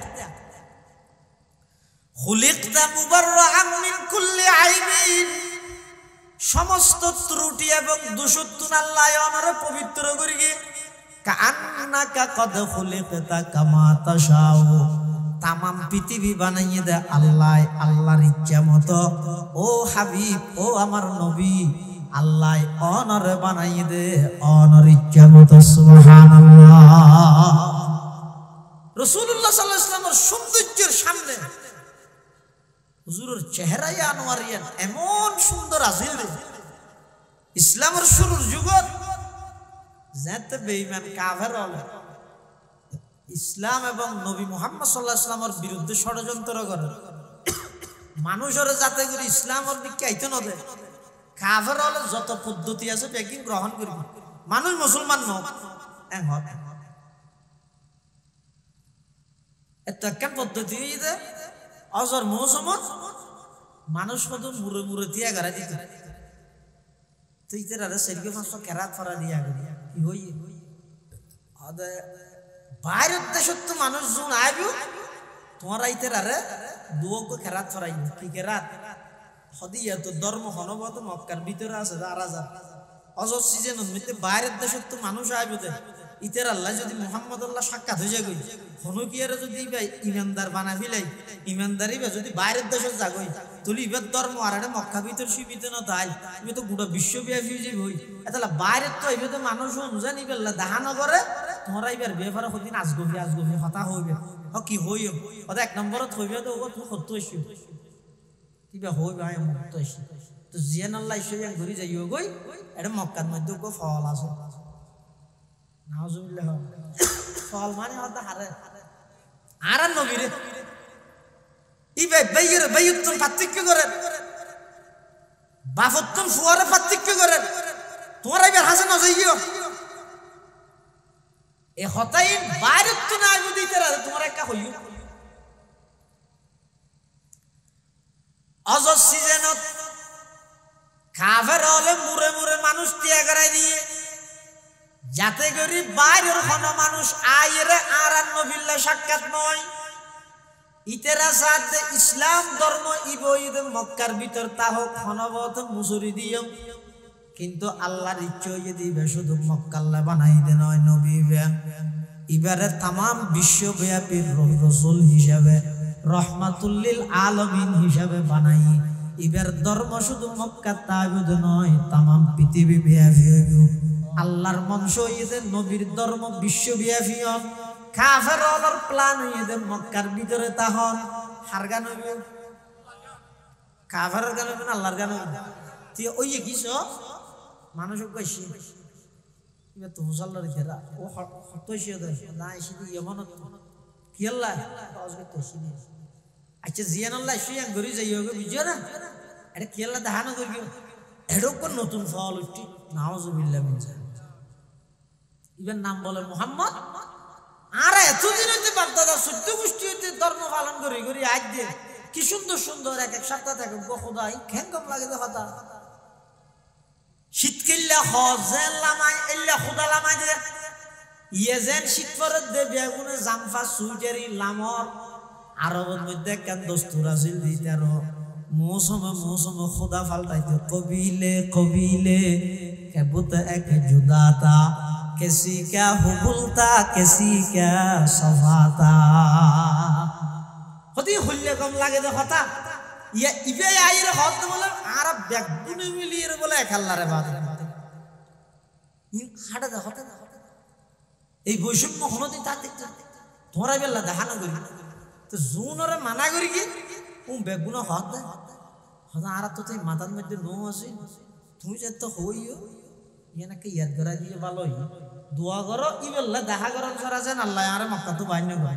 A: খুলিকতা মুবাররাআন মিন কুল্লি আইবিন সমস্ত ত্রুটি এবং দোষত্বন আল্লাহ ওনারে পবিত্র করিগে কান্নাকা কদ খুলিকতা কামা তাশাউ তামাম পৃথিবী বানাইয়ে দে আল্লাহ আল্লাহর ইচ্ছা মতো। ও হাবিব ও আমার নবী আল্লাহ ওনারে বানাইয়ে দে ওনার ইচ্ছা মতো সুবহানাল্লাহ। রাসূলুল্লাহ সাল্লাল্লাহু আলাইহি ওয়াসাল্লামের সৌন্দর্যের সামনে হুজুরের চেহারায় আনোয়ারিয়ান এমন সুন্দর আছিল ইসলামের শুরুর যুগত যাতে বেঈমান কাফের হল ইসলাম এবং নবী মুহাম্মদ সাল্লাল্লাহু আলাইহি ওয়াসাল্লামের বিরুদ্ধে ষড়যন্ত্র করে মানুষের যাতে করে ইসলামের দিকে আইতে না দেয় কাফের হলে যত পদ্ধতি আছে বেকিং গ্রহণ করবে মানুষ মুসলমান নয় এত কেন পদ্ধতি দে অজর মৌসুম মানুষ কত মুড়ে মুড়ে দিয়া গাড়া দিত তুই তেরা সেরকে পাঁচশো কেরাত ফরা দিয়া কি হই বাইরের দেশত তো মানুষ জন আইব তোমার আইতে আরে দুয়োগ কেরাত ফরাই কি কেরাত হদিয়া তো ধর্ম হনবত মক্কার ভিতরে আছে রাজা অজর সিজন মধ্যে বাইরের দেশত তো মানুষ আইব দে ইতের আল্লাহ যদি মুহাম্মদ আল্লাহ সাক্ষাৎ হয়ে যায় হনুকিয়ারে যদি ইমানদার বানা ফিলাই ইমানদারি যদি বাইরের দেশে যাগই তুলি ইবার ধর্ম আর মক্কা ভিতর সীমিত না তাই ইবে তো গোটা বিশ্বব্যাপী যে হই এতলা বাইরের তো ইবে তো মানুষ অনুযায়ী নিবেলা দেখা না করে তোমরা ইবার বেফার হদিন আজগবি হতা হইবে কি হই ওটা এক নম্বরত হইবে তো ও তুই সত্য হইছি কিবা হইবে আয় মুক্ত হইছি তো জিয়ান আল্লাহ ঈশ্বর ঘুরি যাইও গই এটা মক্কার মধ্যে কো ফল আছে নাউজুবিল্লাহ ফল মানে হতা হারে আর নবীরে ইবে বাইয়ের বাইয়ুতুন পার্থক্য করে বাফতুন ফুয়ারে পার্থক্য করে তোমরা ইবে হাসে না যাইও এ হতাই বাইরে তো না যদি তেরা তোমরা একা হইও অজর সিজনত কাফের হলে মুরে মুরে মানুষ তিয়া করাই দিয়ে যাতে করি বাইরের কোন মানুষ আইরে আর নবিল্লাহ সাক্ষাৎ নয় ইতেরা সাথে ইসলাম ধর্ম ইবইদ মক্কার ভিতর তাহ খনবত মুসুরি দিও কিন্তু আল্লাহর ইচ্ছা যদি শুধু মক্কাল্লা বানাই দে নয় নবী এবারে तमाम বিশ্বব্যাপী রাসূল হিসাবে রহমাতুল লিল আলামিন হিসাবে বানাই এবার ধর্ম শুধু মক্কা তাগুদ নয় तमाम পৃথিবী ব্যাপী হইব আল্লাহর মনস হইছে নবীর ধর্ম বিশ্বব্যাপী হন কাফের ওর প্ল্যান হইছে মক্কার ভিতরে তাহন হার গান হইবে কাফের গান হইবে না আল্লাহর গান হইবে তুই ওই কিছো মানুষ কইছি ইবে তো মুসাল্লার খেরা ও হতইছে দে না এসে এমন কি আল্লাহ আজকে কইছি আচ্ছা জিয়ান আল্লাহ শুয়ান ঘুরি যাইও বুঝছো না এটা কি আল্লাহ দাহানো করি এরকম নতুন ফল উঠি নাউজুবিল্লাহ মিন যালিক ইবেন নাম বলে মুহাম্মদ আর এতদিন হইতে বাগদাদা সত্য গোষ্ঠী হইতে ধর্ম পালন করি করি আজ দিয়ে কি সুন্দর সুন্দর এক এক সপ্তাহ থাকে খোদাই খেন কম লাগে তো কথা শীত কিল্লা হজে লামাই এল্লা খুদা লামাই দে ইয়ে যেন শীত পরত দে বেগুনে জামফা সুইটারি লামর আরবের মধ্যে কেন দস্তুর আছিল দিতার মৌসুমে খুদা ফালতাইতে কবিলে কবিলে কেবুত এক জুদাতা কেসি ক্যা হুবুলতা কেসি ক্যা সফাতা হতি হইলে কম লাগে দে কথা ইয়া ইবে আইরে হত বলে আর বেগুনে মিলিয়ে বলে খেললারে বাদ হাড়া দে হতে এই বৈষম্য হনদি তা দেখতে তোরা বেলা দেখানো করি তো জুনরে মানা করি কি ও বেগুন হত দে হতা আর তো তুই মাথার মধ্যে নো আছে তুই যে তো হইও ইয়ানাকে ইয়াদ করা দিয়ে ভালোই দোয়া করো ই বেলা দেখা করন সারা যেন আল্লাহ আরে মক্কা তো বাইন গো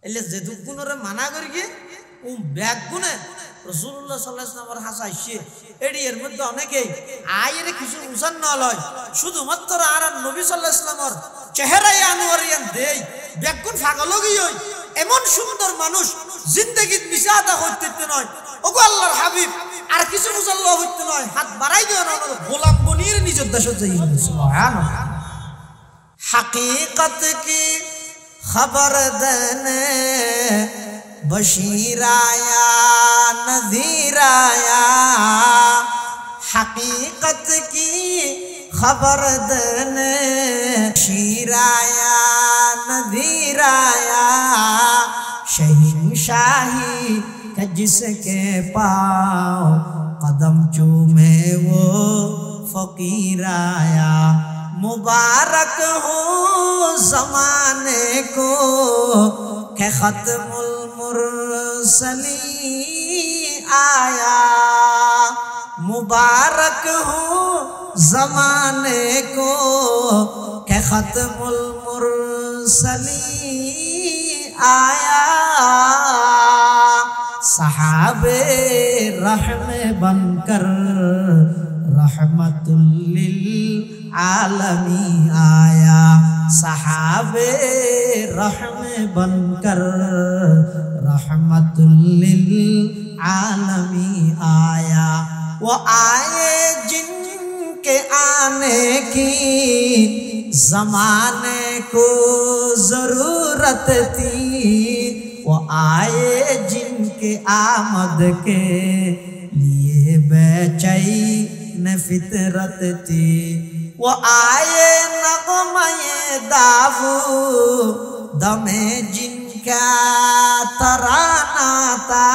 A: এলে যে দুগুনরে মানা করি কি ও বেগুনে রাসূলুল্লাহ সাল্লাল্লাহু আলাইহি ওয়াসাল্লামের হাসাইছে এডি এর মধ্যে অনেকেই আইরে কিছু উজান না লয় শুধুমাত্র আর নবী সাল্লাল্লাহু আলাইহি ওয়াসাল্লামের চেহারায় আনোয়ারিয়ান দেই বেগুন পাগল গিয়ই এমন সুন্দর মানুষ জিন্দেগীত মিশাদা হইতে নয় ওগো আল্লাহর হাবিব আর কিছু মুসাল্লাহ হইতে নয় হাত বাড়াই দিও না আমার গোলাম বনির নিজের দেশে যাই সুবহানাল্লাহ हकीकत की खबर देने बशीर आया नज़ीर आया हकीकत की खबर देने बशीर आया नज़ीर आया शहंशाही का जिसके पाँव कदम चूमे वो फकीर आया मुबारक हो ज़माने को के ख़त्मुल मुरसलीन आया मुबारक हो ज़माने को के ख़त्मुल मुरसलीन आया सहाबे रहमे बनकर रहमतुल लिल आलमी आया सहाबे रहमे बनकर रहमतुल लिल आलमी आया वो आए जिनके आने की ज़माने को ज़रूरत थी वो आए जिनके आमद के लिए बेचैन फितरत थी वो आए नग़मे दावू दमे जिनका तराना था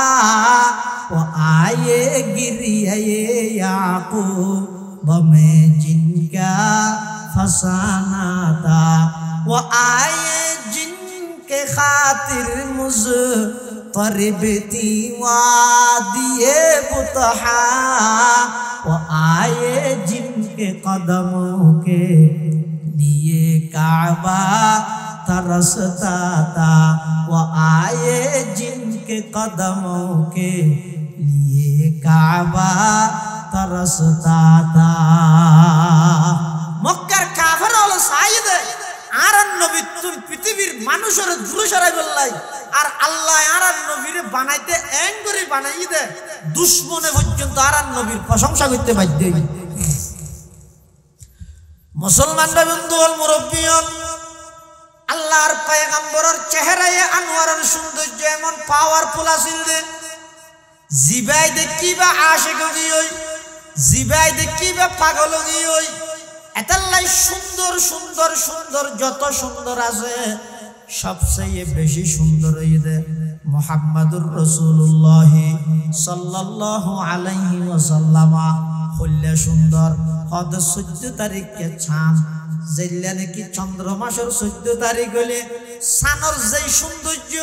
A: वो आए गिरिए याक़ूब में जिनका फसाना था वो आए जिनके खातिर मुज़तरिब थी वादिए बुतहा वो आए जिनके कदमों के लिए काबा तरसता था वो आए जिनके कदमों के लिए काबा तरसता था मक्कार काफिर वाला साइद आरन नबी तुम पृथ्वीर মানুষের দূরে সরাই বললাই আর আল্লাহ আরন নবীরে বানাইতে এং করে বানাই দে দুশমনে পর্যন্ত আরন নবীর প্রশংসা করতে বাধ্য হই মুসলমানরা বন্ধুল মুরব্বিয়ন আল্লাহর পয়গম্বরের চেহারায় আনোয়ারের সৌন্দর্য এমন পাওয়ারফুল আছিল যে জিবাই দেখিবা আশিক হই জিবাই দেখিবা পাগল হই এতলাই সুন্দর সুন্দর সুন্দর যত সুন্দর আছে সবচেয়ে বেশি সুন্দর ঈদে মুহাম্মাদুর রাসূলুল্লাহ সাল্লাল্লাহু আলাইহি ওয়াসাল্লাম হইলে সুন্দর হদ 14 তারিখে চাঁদ যেইলা নাকি চন্দ্র মাসের 14 তারিখ হলে সানর যেই সৌন্দর্য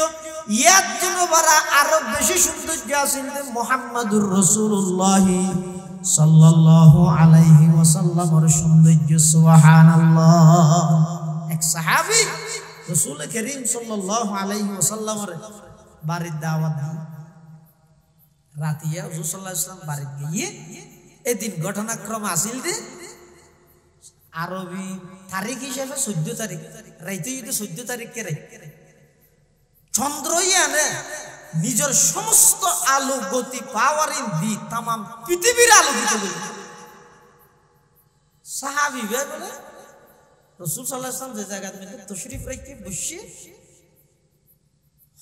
A: ইয়ার জন্য বড় আরো বেশি সৌন্দর্য আছিল মুহাম্মাদুর রাসূলুল্লাহ সাল্লাল্লাহু আলাইহি ওয়াসাল্লামের সৌন্দর্য সুবহানাল্লাহ এক সাহাবী রাসূল করিম সাল্লাল্লাহু আলাইহি ওয়াসাল্লামের বাড়ির দাওয়াত রাতিয়া রাসূল সাল্লাল্লাহু আলাইহি ওয়াসাল্লাম বাড়ি গিয়ে এদিন ঘটনাক্রম আছিল যে আরবি তারিখ হিসেবে 14 তারিখ রাইতে 14 তারিখে রাই চন্দ্রয়ানে নিজের সমস্ত আলো গতি পাওয়ার দি तमाम পৃথিবীর আলোকিত করে সাহাবী ভাই বলে রাসূল সাল্লাল্লাহু আলাইহি ওয়াসাল্লাম যে জায়গাতে মধ্যে তশরিফ রেখে বসে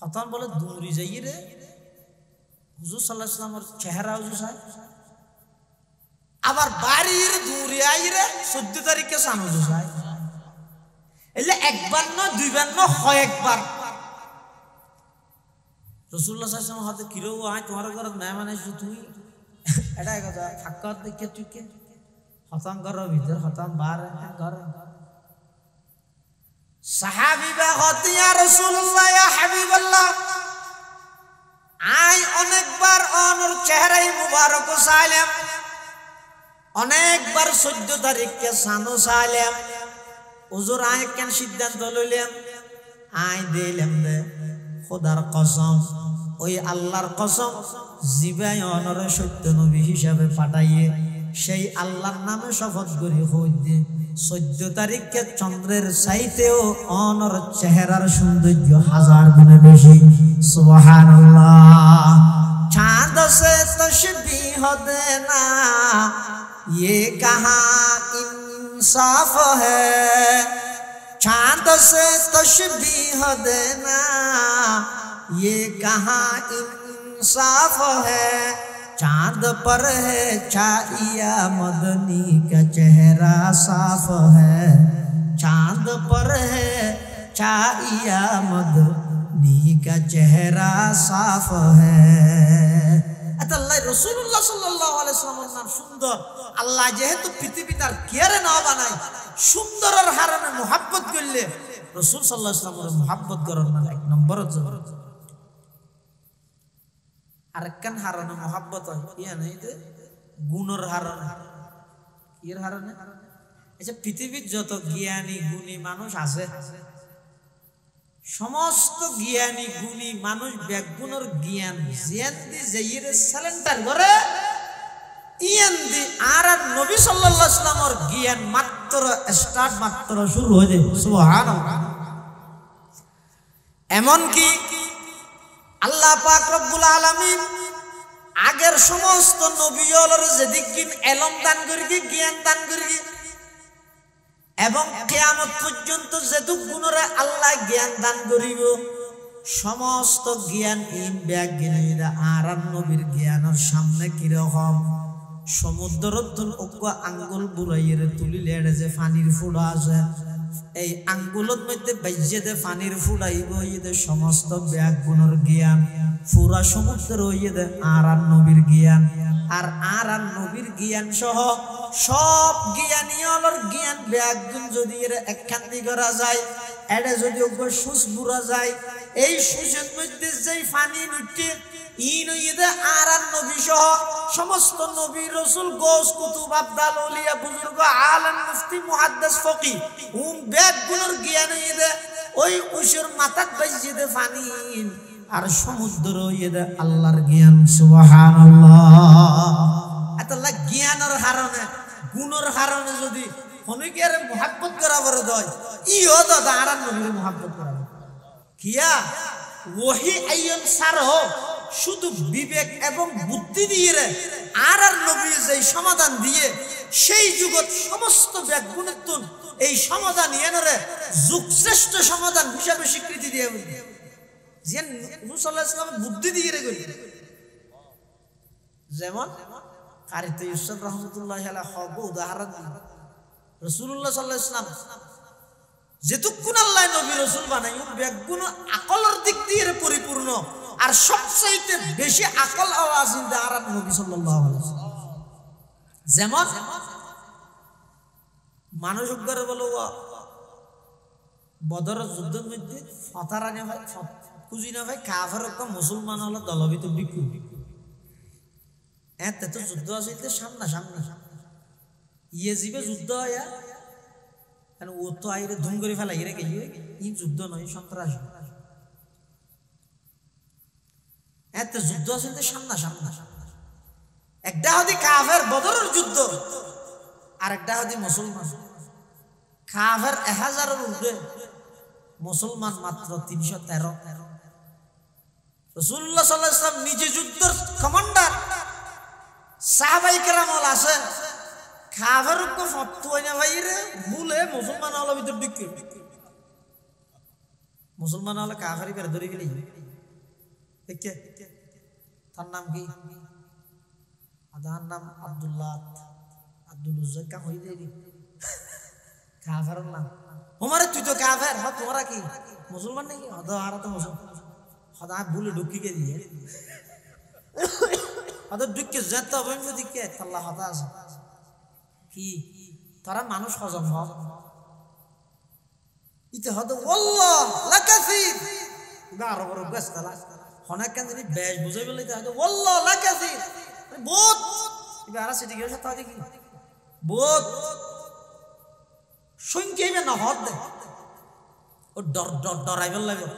A: হতান বলে দৌড়ি যাই রে হুজুর সাল্লাল্লাহু আলাইহি ওয়াসাল্লামের চেহারা হুজুর সাহেব আবার বাড়ির দৌড়ি আই রে 14 তারিখে সান হুজুর সাহেব এলে একবার না দুইবার না কয়েকবার রাসূলুল্লাহ সাল্লাল্লাহু আলাইহি ওয়াসাল্লাম হাতে কিরো আয় তোমার ঘরে মেহমান এসে তুই এটা কথা ফাঁকা দেখে তুই কে হতান ঘর ভিতর হতান বার ঘর সাহাবী বা হতিয়া রাসূলুল্লাহ ইয়া হাবিবাল্লাহ আই অনেকবার অনর চেহারাই মুবারক সালাম অনেকবার 14 তারিখে সানো সালাম হুজুর আয় কেন সিদ্ধান্ত লইলেন আয় দিলাম দে খোদার কসম ওই আল্লাহর কসম জিবাই অনর সত্য নবী হিসাবে পাঠাইয়ে সেই আল্লাহর নামে শপথ করি হইতে 14 তারিখে চন্দ্রের চাইতেও অনর চেহারার সৌন্দর্য 1000 গুণে বেশি সুবহানাল্লাহ চাঁদ সে তশবিহ দেনা ये कहाँ इंसाफ है चांद से तशबीह देना ये कहाँ इंसाफ है चांद पर है छाया मदनी का चेहरा साफ है चांद पर है छाया मदनी का चेहरा साफ है আল্লাহ রাসূলুল্লাহ সাল্লাল্লাহু আলাইহি ওয়াসাল্লামের নাম সুন্দর আল্লাহ যেহেতু পৃথিবী তার কেয়ারে না বানায় সুন্দরের হারানে মুহাব্বত করলে রাসূল সাল্লাল্লাহু আলাইহি ওয়াসাল্লামের মুহাব্বত করার না এক নম্বর আরেকখান হারানে মুহাব্বত হয় ইয়া নাই যে গুণের হারানে এর হারানে আচ্ছা পৃথিবীর যত জ্ঞানী গুণী মানুষ আছে সমস্ত জ্ঞানী গুণী মানুষ ব্যাগুণের জ্ঞান জিয়ান্দি যাইরে সালেন্টার করে ইয়ান্দি আর নবী সাল্লাল্লাহু আলাইহি ওয়াসাল্লামের জ্ঞান মাত্র স্টার্ট মাত্র শুরু হয়ে যায় সুবহানাল্লাহ এমন কি আল্লাহ পাক রব্বুল আলামিন আগের সমস্ত নবীদের যেদিকিন ইলম দান করি জ্ঞান দান করি এবং কিয়ামত পর্যন্ত যেটুক গুণরে আল্লাহ জ্ঞান দান করিব সমস্ত জ্ঞান ইন ব্যাজ্ঞানীরা আর নবীর জ্ঞানের সামনে কিরকম সমুদ্রর অজ্ঞ আঙ্গুল বুড়াইয়ের তুলিলে যে পানির ফুড়া আছে এই আঙ্গুলের মধ্যে বাইজে দে পানির ফুড়াইব ইয়ে সমস্ত ব্যাগুণের জ্ঞান পুরা সমুদ্র ইয়ে দে আর নবীর জ্ঞান আর নবীর জ্ঞান সহ সব জ্ঞানীয়র জ্ঞান ব্যাগুণ যদি এর একখান্তি করা যায় এটা যদি ওগো সুস বুড়া যায় এই সুসের মধ্যে যেই পানি নিতে ইন ইদে আর নবী সহ সমস্ত নবী রাসূল গৌস কুতুব আবদাল আউলিয়া বুজুর্গ আলেম মুফতি মুহাদ্দিস ফকি ব্যাগুণের জ্ঞান ইদে ওই উসের মাথাত বাইজে দে পানি আর সমুদ্র ইদে আল্লাহর জ্ঞান সুবহানাল্লাহ আল্লাহ জ্ঞানের হারনে গুণের হারনে যদি অনেকের মুহাব্বত করা বড় দয় ইও দাদা আর নবীর মুহাব্বত করা কিয়া ওহি আইয়ন সারহ শুধু বিবেক এবং বুদ্ধি দিয়ে আর নবী যেই সমাধান দিয়ে সেই যুগত সমস্ত ব্যাগুণের তুন এই সমাধান এনরে যুগশ্রেষ্ঠ সমাধান হিসাবে স্বীকৃতি দিয়ে যেন রাসূল সাল্লাল্লাহু আলাইহি ওয়াসাল্লাম বুদ্ধি দিয়ে রে যেমন কারিতে ইউসুফ রাহমাতুল্লাহি আলাইহি হব উদাহরণ রাসূলুল্লাহ সাল্লাল্লাহু আলাইহি ওয়াসাল্লাম যেতুকুন আল্লাহ নবী রাসূল বানাইও ব্যাগুণ আকলের দিক দিয়ে পরিপূর্ণ আর সবচেয়ে বেশি আকল আওয়াজ ইন্দা আর নবী সাল্লাল্লাহু আলাইহি ওয়াসাল্লাম যেমন মানুষ করে বলো বদরের যুদ্ধের মধ্যে ফতারানে ভাই কুজিনা ভাই কাফের ক মুসলমান হলো দলবিত বিকু এত তো যুদ্ধ আছে সামনা সামনা ইয়েজিবে যুদ্ধ হয়া কারণ ও তো আইরে ধুম করে ফেলাই রে গিয়ে ই যুদ্ধ নয় সন্ত্রাস এত যুদ্ধ আছে সামনা সামনা একটা হদি কাফের বদরের যুদ্ধ আর একটা হদি মুসলমান কাফের 1000 এর উপরে মুসলমান মাত্র 313 রাসূলুল্লাহ সাল্লাল্লাহু আলাইহি ওয়াসাল্লাম নিজে যুদ্ধের কমান্ডার সাহাবায়ে কেরাম আছে কাফের কো ফতোয় না ভাই রে ভুলে মুসলমান হলো ভিতর ঢুকে মুসলমান হলো কাফেরই বের ধরে গেলি দেখে তার নাম কি আদার নাম আব্দুল্লাহ আব্দুল উজ্জা কা হই দেরি কাফের নাম ওমারে তুই তো কাফের হ্যাঁ তোমরা কি মুসলমান নাকি হদা আর তো মুসলমান হদা ভুলে ঢুকি কে দিয়ে হদা ঢুকে যেতে হবে দিকে আল্লাহ হদা আছে কি তারা মানুষ হজম হয় ইতে হদা ওয়াল্লাহ লাকাসির গারো বড় গাছতলা হনাক কেন জানি বেশ বুঝাই বলে ইতে হদা ওয়াল্লাহ লাকাসির বহুত এবার আর সেটি গেছে তা দেখি বহুত সংখ্যাই না হদ দে ও ডরাইবার লাগে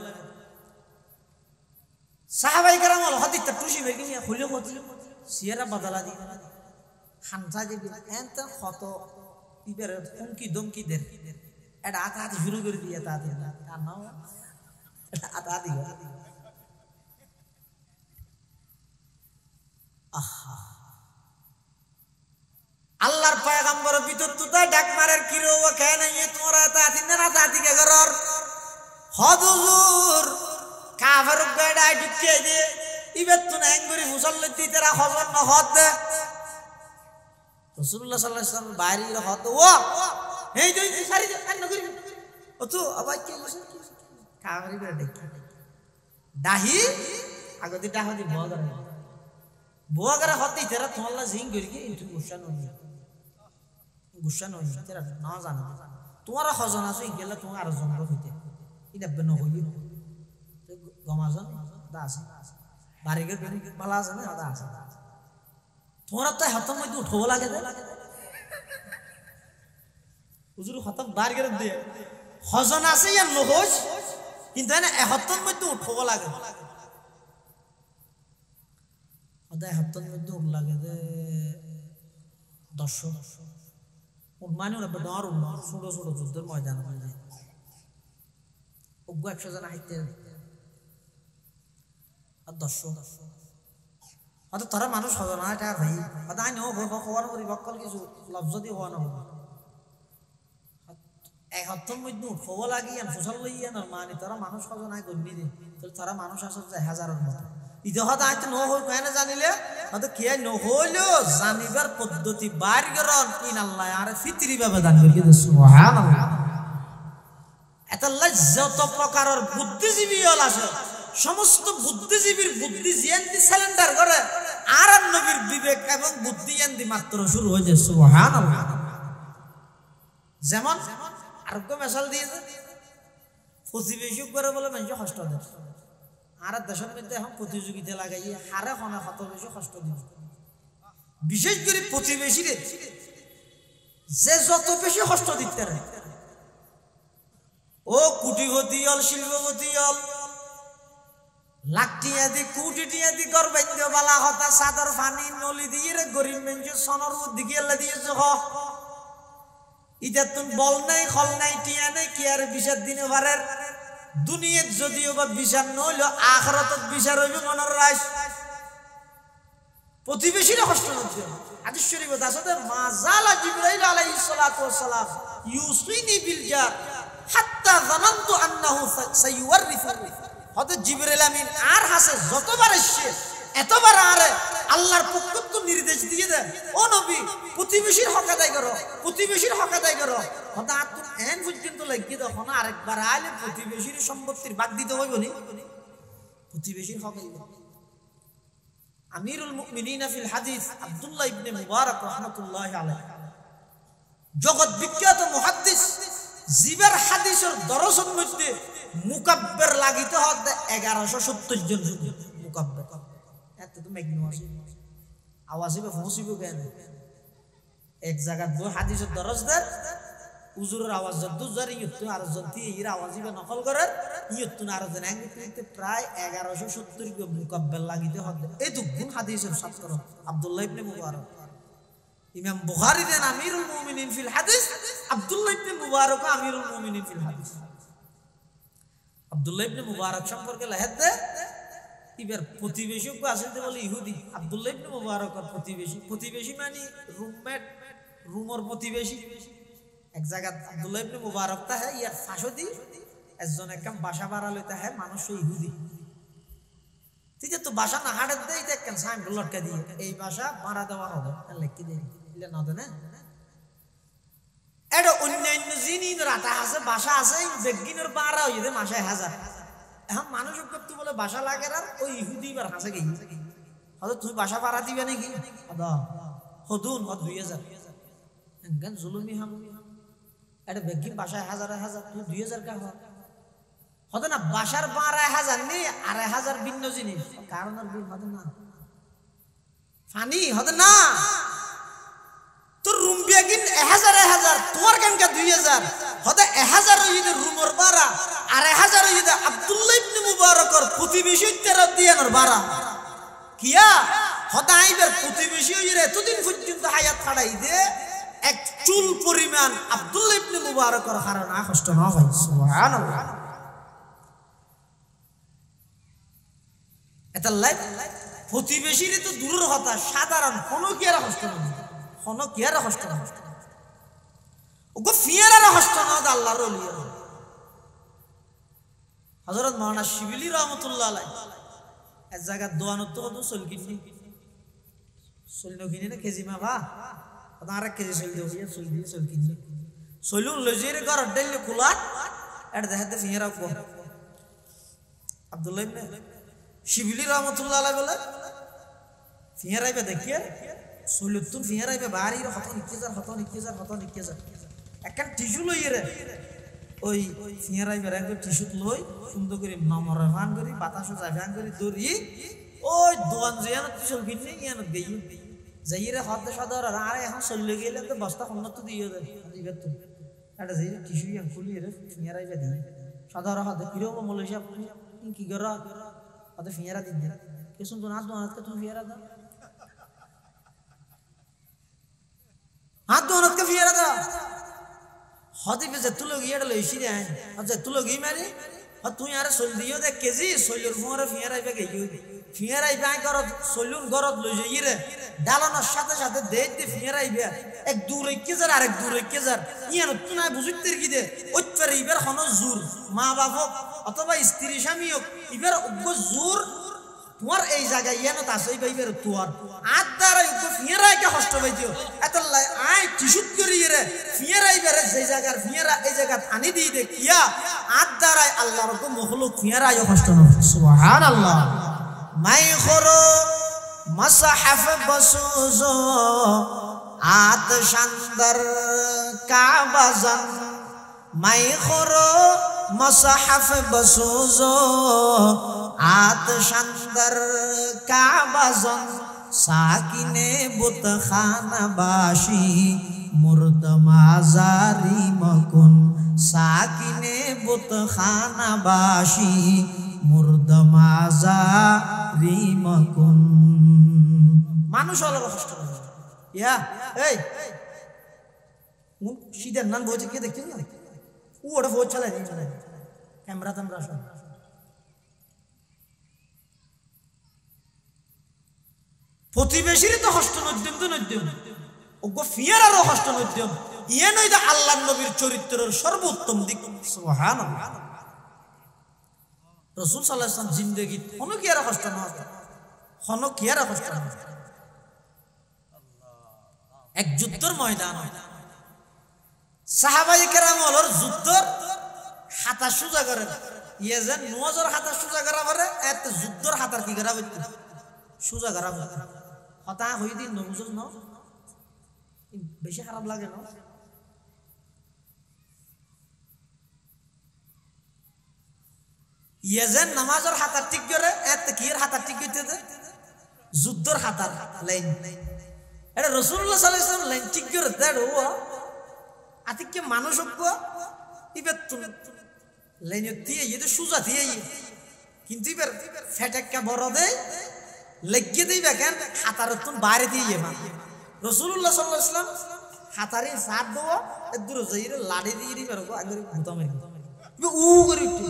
A: সাহাবাই کرام হল হদিত টুসি বেগি হইলো মতি সিয়ারা বদলা দি খানসা যে এত কত ইবের হুমকি দমকি দের এটা আতা শুরু করে দিয়ে তা দিয়ে আর না আতা দিয়ে আহা আল্লাহর পয়গম্বর ভিতর তুতা ডাক মারার কি রো কেন এই তোরা তা দিন না তা দিকে গরর হযুর কাফের গড়াই ঢুকে দে ইবে তুন আঙ্গুরি মুসল্লি দিতেরা হজর না হদ রাসূলুল্লাহ সাল্লাল্লাহু আলাইহি ওয়াসাল্লাম বাইরে হদ ও এই দুই সারি না করি ও তো আবার কি কাফের গড়াই দেখি দাহি আগদি দাহি বগরা হতে তেরা তোমলা জিং করি কি ইনটু গুসা নই তেরা না জানো তোমার খজন আছে গেলে তোমার আর জন হইতে ইনা বেন হই গমাজন দাস বাড়িকে ভালো আছে না দাস তোমার তো হাতের মধ্যে উঠবো লাগে হুজুর খতম বাড়ি করে দিয়ে খজন আছে ইয়া নহস কিন্তু না হাতের মধ্যে উঠবো লাগে ওদের হাতের মধ্যে উঠ লাগে যে 10 উন্মানি ওরা ডর উন্মান ছোট ছোট যুদ্ধের ময়দান হয়ে যায় ওগো 100 জন হাইতে আর 10 অত তারা মানুষ হবে না এটা ভাই আদা আইনো খবর করি বকল কিছু লফজ দিয়ে হওয়া না এক হাতের মধ্যে উঠবো লাগি আর ফসল লইয়া না মানে তারা মানুষ হবে না গন্নি দে তারা মানুষ আসে যায় হাজারের মতো ইদহদ আইতে ন হই কেন জানিলে হয়তো কে ন হইলো জানিবার পদ্ধতি বাইর গরন ইন আল্লাহ আর ফিতরি ভাবে জানবে কি সুবহানাল্লাহ এত লজ্জত প্রকারের বুদ্ধিজীবী হল আছে সমস্ত বুদ্ধিজীবীর বুদ্ধি জিয়ান্তি সিলিন্ডার করে আর নবীর বিবেক এবং বুদ্ধি জিয়ান্তি মাত্র শুরু হয়ে যায় সুবহানাল্লাহ যেমন আরোগ্য মেশাল দিয়েছে প্রতিবেশী করে বলে মানুষ কষ্ট দেয় আর দেশের মধ্যে এখন প্রতিযোগিতা লাগাই হারে খনা কত বেশি কষ্ট দিব বিশেষ করে প্রতিবেশীরে যে যত বেশি কষ্ট দিতে ও কুটিপতি হল শিল্পপতি হল লাখটিয়া দি কুটিটিয়া দি গর্বাইন্দ বালা হতা সাদর ফানি নলি দিয়ে গরিব মেঞ্জে সনর দিকে এলা দিয়েছে হ ইটা তুমি বল নাই খল নাই টিয়া নাই কি আর বিষাদ দিনে পারের দুনিয়াত যদিও বা বিচার নইল আখিরাতত বিচার হইবে মনের রাস প্রতিবেশীর কষ্ট হচ্ছে হাদিস শরীফে আছে মা জালা জিবরাইল আলাইহিস সালাতু ওয়াস সালাম ইউসিনি বিল জার হাত্তা জানানতু আন্নাহু সাইওয়ারিসু হযরত জিবরাইল আমিন আর হাসে যতবার আসে এতবার আরে আল্লাহর পক্ষ থেকে নির্দেশ দিয়ে দেয় ও নবী প্রতিবেশীর হক আদায় করো প্রতিবেশীর হক আদায় করো হদা তুই এন পর্যন্ত লাগিয়ে দাও না আরেকবার আইলে প্রতিবেশীর সম্পত্তির ভাগ দিতে হইব নি প্রতিবেশীর হক আমিরুল মুমিনিন ফিল হাদিস আব্দুল্লাহ ইবনে মুবারক রাহমাতুল্লাহি আলাইহি জগৎ বিখ্যাত মুহাদ্দিস জিবার হাদিসের দরসের মধ্যে মুকাব্বির লাগিতে হদ 1170 জন মুকাব্বির এত তো মেগনো আছে আওয়াজে ফসিব কেন এক জায়গা দুই হাদিসের দরজদার হুজুরের আওয়াজ যদ্দু জারি ইয়তু আর যন্তি এর আওয়াজিবে নকল করে ইয়তু আর জন আঙ্গিতে প্রায় 1170 জন মুকাব্বির লাগিতে হবে এই দুগুণ হাদিসের ছাত্র আব্দুল্লাহ ইবনে মুবারক ইমাম বুখারী দেন আমিরুল মুমিনিন ফিল হাদিস আব্দুল্লাহ ইবনে মুবারক আমিরুল মুমিনিন ফিল হাদিস আব্দুল্লাহ ইবনে মুবারক সম্পর্কে লেখেন দেয় ইবার প্রতিবেশী আসলে বলে ইহুদি আব্দুল্লাহ ইবনে মুবারক প্রতিবেশী প্রতিবেশী মানে রুমমেট রুমর প্রতিবেশী এক জায়গা আব্দুল্লাহ ইবনে মুবারক তা হ্যাঁ ইয়ার ফাঁসদি একজন একদম বাসা বাড়া লইতা হ্যাঁ মানুষ ইহুদি ঠিক তো বাসা না হাড়ে দেই দেখেন সাইন লটকা দিয়ে এই বাসা মারা দেওয়া হবে লিখে দেই ইলে না দেন এটা অন্যান্য জিনিস রাতা আছে বাসা আছে বেগিনের পাড়া হইতে মাসে 1000 এখন মানুষ করতে বলে বাসা লাগে আর ওই ইহুদি বার হাসে গই হয়তো তুই বাসা ভাড়া দিবে নাকি আদা হদুন হদ 2000 গান জুলুমি হাম এটা বেগিন বাসায় 1000 তুই 2000 কা হতো না বাসার 12000 নেই 2500 ভিন্ন জিনিস কারণ আর বিল হতো না ফানি হতো না তোর রুম বেগিন 1000 তোর কেনকা 2000 হতো 1000 হইতে রুমর ভাড়া আর 1000 হইতে আব্দুল্লাহ ইবনে মুবারকর প্রতিবেশী তেরা দিয়ানোর ভাড়া কিয়া হতো আইবার প্রতিবেশী হইরে এতদিন পর্যন্ত হায়াত ছাড়াই দে এক চুল পরিমাণ আব্দুল্লাহ ইবনে মুবারকর কারণে কষ্ট না হয় সুবহানাল্লাহ এটা লাইফ প্রতিবেশীর তো দূরের কথা সাধারণ কোনো কি আর কষ্ট না কোনো কি আর কষ্ট না ওগো ফিয়ারা কষ্ট না আল্লাহর ওলি হযরত মাওলানা শিবলি রহমাতুল্লাহ আলাইহি এক জায়গা দোয়ানত তো চল কিনি চলনো কিনি না কেজি মা বা আর এক কেজি চল দিও চল কিনি চলুন লজির ঘর ডেলে কুলাট এট দেখাতে ফিয়ারা কো আব্দুল্লাহ ইবনে শিবলি রহমাতুল্লাহ আলাইহি বলে ফিয়ারাইবে দেখিয়ে সৈলতুন ফিয়ারাইবে বাড়ি হত নিকেজার একখান টিস্যু লই রে ওই ফিয়ারাইবে একদম টিস্যু লই সুন্দর করে নমরে ফান করি বাতাসও জাফান করি দড়ি ওই দোয়ান জিয়ান চল কিনে ইয়ান গই যাইরে হদ সদর আর এখন চলে গেলে তো বস্তা উন্নত দিও দে দিবে তো এটা যাইরে টিস্যু ইয়ান খুলি রে ফিয়ারাইবে দি সদর হদ কিরো মলইসা কি গরা হদ ফিয়ারা দি দে কে শুন তো না দোয়ানত তুমি ফিয়ারা দাও हाथ दोनों के फियरा था हाथी पे जत्तू लोग ये डलो इसी रहे हैं अब जत्तू लोग ही मैंने और तू यार सोल दियो दे कैसी सोलर मोरे फियरा पे गई फियरा पे आए करो सोलून करो लो जो ये रे डालो ना शाते देख दे फियरा पे एक दूर एक किज़र ये ना तू ना बुजुर्ग तेरे की दे उच्चर इबर खानो ज़ूर माँ बापो अतवा स्त्री शामियों इबर उनको ज़ूर তোমার এই জায়গা ইয়ানো তাসই বাইবের তুয়ার আদারা ইকো ফিয়েরাই কে কষ্ট হইছো এতলাই আই টিশুত করি রে ফিয়েরাই বেরে যে জায়গার ফিয়েরা এই জায়গা আনি দি দে কিয়া আদারাই আল্লাহর কো মখলুক ফিয়েরাই কষ্ট ন সুবহানাল্লাহ মাই খরো মাসহাফ বসুজো আত শানদার কাবাজান মাই খরো মাসহাফ বসুজো आत शानदार काबाजन साकिने बुत खाना बाशी मुर्द माजारी मकुन साकिने बुत खाना बाशी मुर्द माजारी मकुन মানুষ হলো কষ্ট ইয়া এই সিধা নান বলছে কি দেখছিস না ও ওটা ফোন চালায় ক্যামেরা তোমরা সব প্রতিবেশীর তো হস্ত নদ্যম তো নদ্যম ওগো ফিয়ারারও হস্ত নদ্যম ইয়ে নয় দা আল্লাহর নবীর চরিত্রের সর্বোত্তম দিক সুবহানাল্লাহ রাসূল সাল্লাল্লাহু আলাইহি ওয়াসাল্লাম জিন্দেগি কোনো কি আর হস্ত না কোনো কি আর হস্ত না এক যুদ্ধের ময়দান সাহাবায়ে কেরাম হলোর যুদ্ধ হাতা সুজা করে ইয়ে যেন নজর হাতা সুজা করা পারে এত যুদ্ধের হাতার কি করা হইতো সুজা করা হতা হই দিন নবুঝ ন বেশি খারাপ লাগে না ইয়াজেন নামাজের হাতার ঠিক করে এত কির হাতার ঠিক করতে যুদ্ধের হাতার লাইন এটা রাসূলুল্লাহ সাল্লাল্লাহু আলাইহি ওয়াসাল্লাম লাইন ঠিক করে দেড় ও আতিকে মানুষ গো ইবে তুমি লাইন দিয়ে ইয়ে সুজা দিয়ে কিন্তু ইবে ফেটাক্কা বড় দেয় লাগিয়ে দিবে কেন হাতার তুন বাইরে দিয়ে মা রাসূলুল্লাহ সাল্লাল্লাহু আলাইহি ওয়াসাল্লাম হাতারে সাথ দেওয়া দূর যাইরে লাড়ি দিয়ে দিবে রকো আগে গুতা মারি উ করে উঠি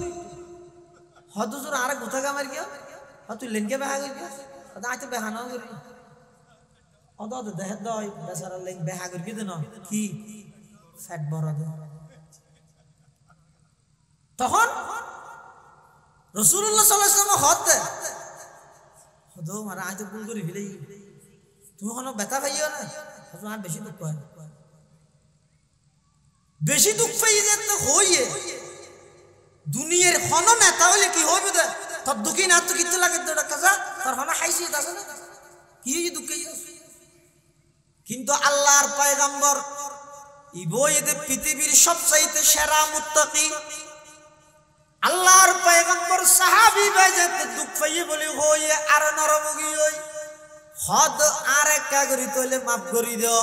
A: হদুজুর আরে গুতা গা মারি গিয়া তুই লেনকে বেহা গই আচ্ছা বেহানা করি অদ দেহে দয় বেচারা লেগ বেহা করে কি দেন কি ফ্যাট বড় দে তখন রাসূলুল্লাহ সাল্লাল্লাহু আলাইহি ওয়াসাল্লাম হদ দে হদো মারা আজ ভুল করে ফেলেই তুমি কোনো ব্যথা পাইও না তোমার বেশি দুঃখ হয় বেশি দুঃখ পাই যেতে হইয়ে দুনিয়ার কোন নেতা হইলে কি হইবে তোর দুঃখী না তো কিচ্ছু লাগে তোর কাছে তোর হনা হাইসিয়ত আছে না কি দুঃখ কিন্তু আল্লাহর পয়গম্বর ইবইতে পৃথিবীর সবচাইতে সেরা মুত্তাকি আল্লাহর পয়গম্বর সাহাবী ভাইজাতে দুঃখ পাইয়ে বলি হইয়ে আর নরমুখী হই হদ আর একটা করি তইলে মাফ করি দিও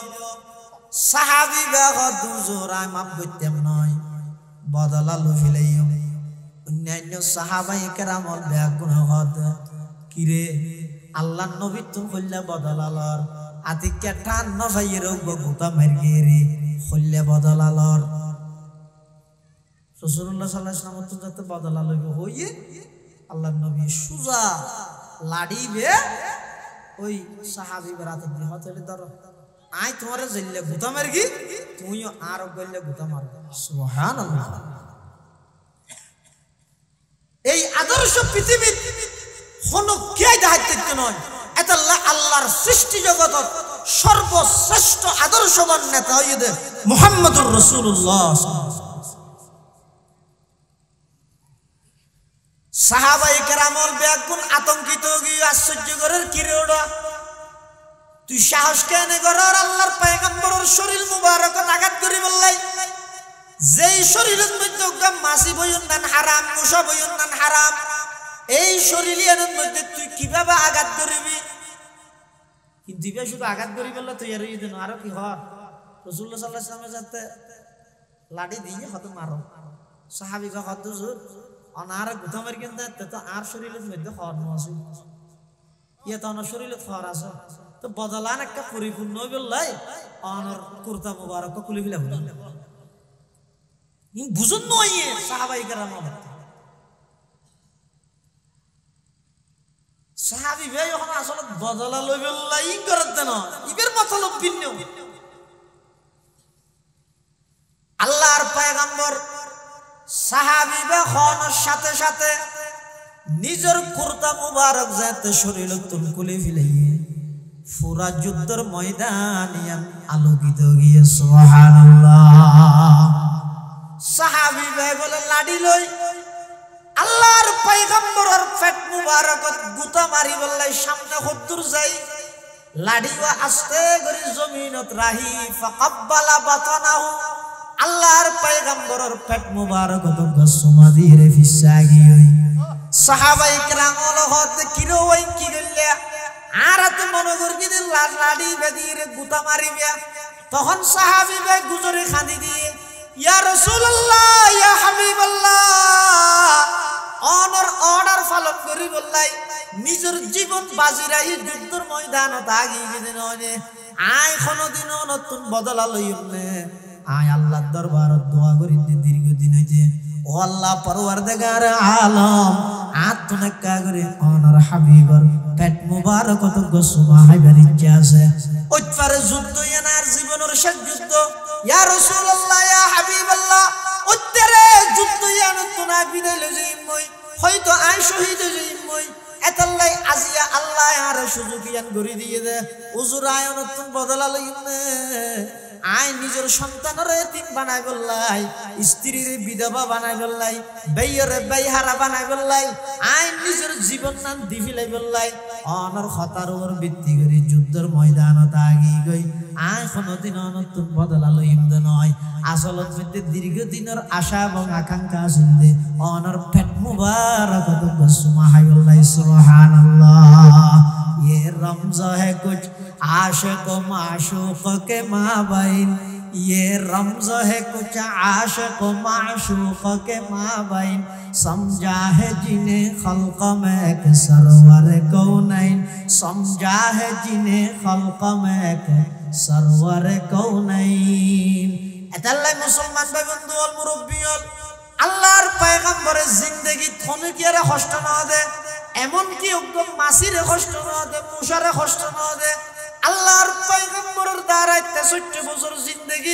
A: সাহাবী ভাই দুজোরায় মাফ করতেম নয় বদলা লইলেইও অন্যান্য সাহাবায়ে কেরামল বেগুন হদ কিরে আল্লাহর নবী তুম কইলা বদলালর আতি কেটান নভাইয়ের গুতা মারগেরি কইলা বদলালর রাসূলুল্লাহ সাল্লাল্লাহু আলাইহি ওয়াসাল্লাম তো যাতে বদলা লইবে হইয়ে আল্লাহর নবী সুজা লাড়িবে ওই সাহাবী রাতে দি হতলে ধর আই তোমারে জইলে গুতা মারগি তুইও আর গইলে গুতা মারবে সুবহানাল্লাহ এই আদর্শ পৃথিবীর কোনো কে দায়িত্ব নয় এটা আল্লাহর সৃষ্টি জগতত সর্বশ্রেষ্ঠ আদর্শবান নেতা হইছে মুহাম্মদুর রাসূলুল্লাহ সাহাবায়ে কেরামল বেগুন আতঙ্কিত গিয়ে আশ্চর্য করার কিরে ওড়া তুই সাহস কেন করার আল্লাহর পয়গম্বরের শরীর মুবারকত আঘাত করি বললাই যেই শরীরের মধ্যে মাছি বয়ন হারাম মুসা বয়ন হারাম এই শরীরের মধ্যে তুই কিভাবে আঘাত করবি কিন্তু দিবে শুধু আঘাত করি বললে তুই আর ইদেন আরো কি হর রাসূলুল্লাহ সাল্লাল্লাহু আলাইহি ওয়াসাল্লামের সাথে লাঠি দিয়ে হত মারো সাহাবীরা হত হুজুর অনার গুতা মারি কিন্তু তো আর শরীরের মধ্যে হর নছে ইয়া তো অনার শরীরে হর আছে তো বদলান একটা পরিপূর্ণ বললাই অনার কুরতা মুবারক খুলে ফেলে বুঝুন নয় সাহাবায়ে কেরাম সাহাবী ভাই এখন আসলে বদলা লইবে লাই করতে না ইবের মতলব ভিন্ন আল্লাহর পয়গম্বর সাহাবী ভাই হওয়ার সাথে সাথে নিজের কুরতা মুবারক যাতে শরীর তুল খুলে ফেলাইয়ে পুরা যুদ্ধের ময়দানে আলোকিত গিয়ে সুবহানাল্লাহ সাহাবী ভাই বলে লাডি লই আল্লাহর পয়গম্বরের পেট মুবারকত গুতা মারি বললাই সামনে হদ্দুর যাই লাডিওয়া আস্তে করে জমিনত রাহি ফাকাব্বালা বাতানাহু আল্লাহর পয়গম্বরের পেট মুবারকত গসমা দিয়ে ফিসাগি হই সাহাবায়ে কেরাম হত কিরো ওই কি গল্লা আর এত মনোগর কি দিল লাডি বেদিরে গুতা মারিবে তখন সাহাবী ভাই গুজরে খাদি দিয়ে ইয়া রাসূলুল্লাহ ইয়া হাবিবাল্লাহ অনর অর্ডার ফলো করি বললাই নিজের জীবন বাজি রাখি যুদ্ধের ময়দানত আগিয়ে গেছে নয় আয় কোনদিন নতুন বদলা লইম নে আয় আল্লাহর দরবারত দোয়া করি দীর্ঘদিন হইতে ও আল্লাহ পরওয়ারদিগার আলম আত্মনাক্কা করে অনর হাবিবর পেট মুবারকত গসুমা হাইবার ইচ্ছা আছে ওইপারে যুদ্ধ এনার জীবনের শেষ যুদ্ধ ইয়া রাসূলুল্লাহ ইয়া হাবিবাল্লাহ উত্তরে যুদ্ধ ইয়ানতুনা বিদায় লইম মই হয়তো আই শহীদ হইম মই এতাল্লাই আজিয়া আল্লাহ আর সুযোগ ইয়ান গরি দিয়ে দে হুজুর আয়নতুন বদলা লইম নে আই নিজের সন্তানরে এতিম বানাই বললাই স্ত্রীরে বিধবা বানাই বললাই বেয়রে বেহারা বানাই বললাই আই নিজের জীবন নাম দিফিলাই বললাই অনর খতার উপর ভিত্তি করে যুদ্ধের ময়দানত আগি গই আই কোনদিন নতুন বদলা লইম দে নয় আসলত মধ্যে দীর্ঘদিনের আশা এবং আকাঙ্ক্ষা ছিল অনর পেট মুবারকত গসুমা হাইবল্লাই সুবহানাল্লাহ ये रमज़ा है कुछ आशिक व माशूक के माबैन ये रमज़ा है कुछ आशिक व माशूक के माबैन समझा है जिन्हें खल्क़ में के सरवर कौनैन समझा है जिन्हें खल्क़ में के सरवर कौनैन এতাল্লাই মুসলমান ভাই বন্ধু অল মুরব্বী অল আল্লাহর পয়গম্বরের জিন্দেগি থনে কি আরে কষ্ট না দে এমন কি একদম মাসিরে কষ্ট না দে মুশারে কষ্ট না দে আল্লাহর পয়গম্বরের দ্বারাইতে 70 বছর জিন্দেগি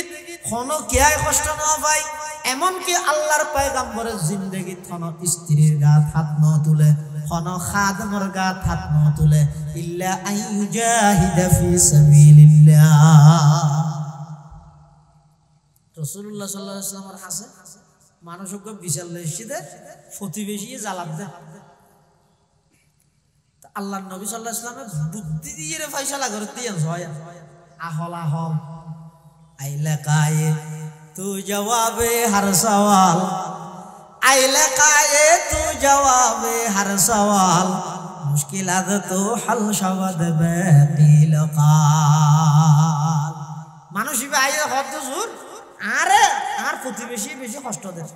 A: কোনো কিয়ায় কষ্ট না পাই এমন কি আল্লাহর পয়গম্বরের জিন্দেগি কোনো স্ত্রীর গাত হাত না তুলে কোনো খাদেমের গাত হাত না তুলে ইল্লা আইয়ুজাহিদা ফি সাবিলিল্লাহ। রাসূলুল্লাহ সাল্লাল্লাহু আলাইহি ওয়াসাল্লামের হাসে মানুষকে বিশাল লইছিতে প্রতিবেশী জ্বালাত দেয়। আল্লাহর নবী সাল্লাল্লাহু আলাইহি ওয়াসাল্লামের বুদ্ধি দিয়ে ফয়সালা করে দিয়েন হয় আহল আহল আইলা কায়ে তু জবাবে হর সওয়াল আইলা কায়ে তু জবাবে হর সওয়াল মুশকিলাত তো হল শবদ বাকিল কাল। মানুষ আইয়ে হদ জুর আরে আর প্রতিবেশী বেশি কষ্ট দেয়।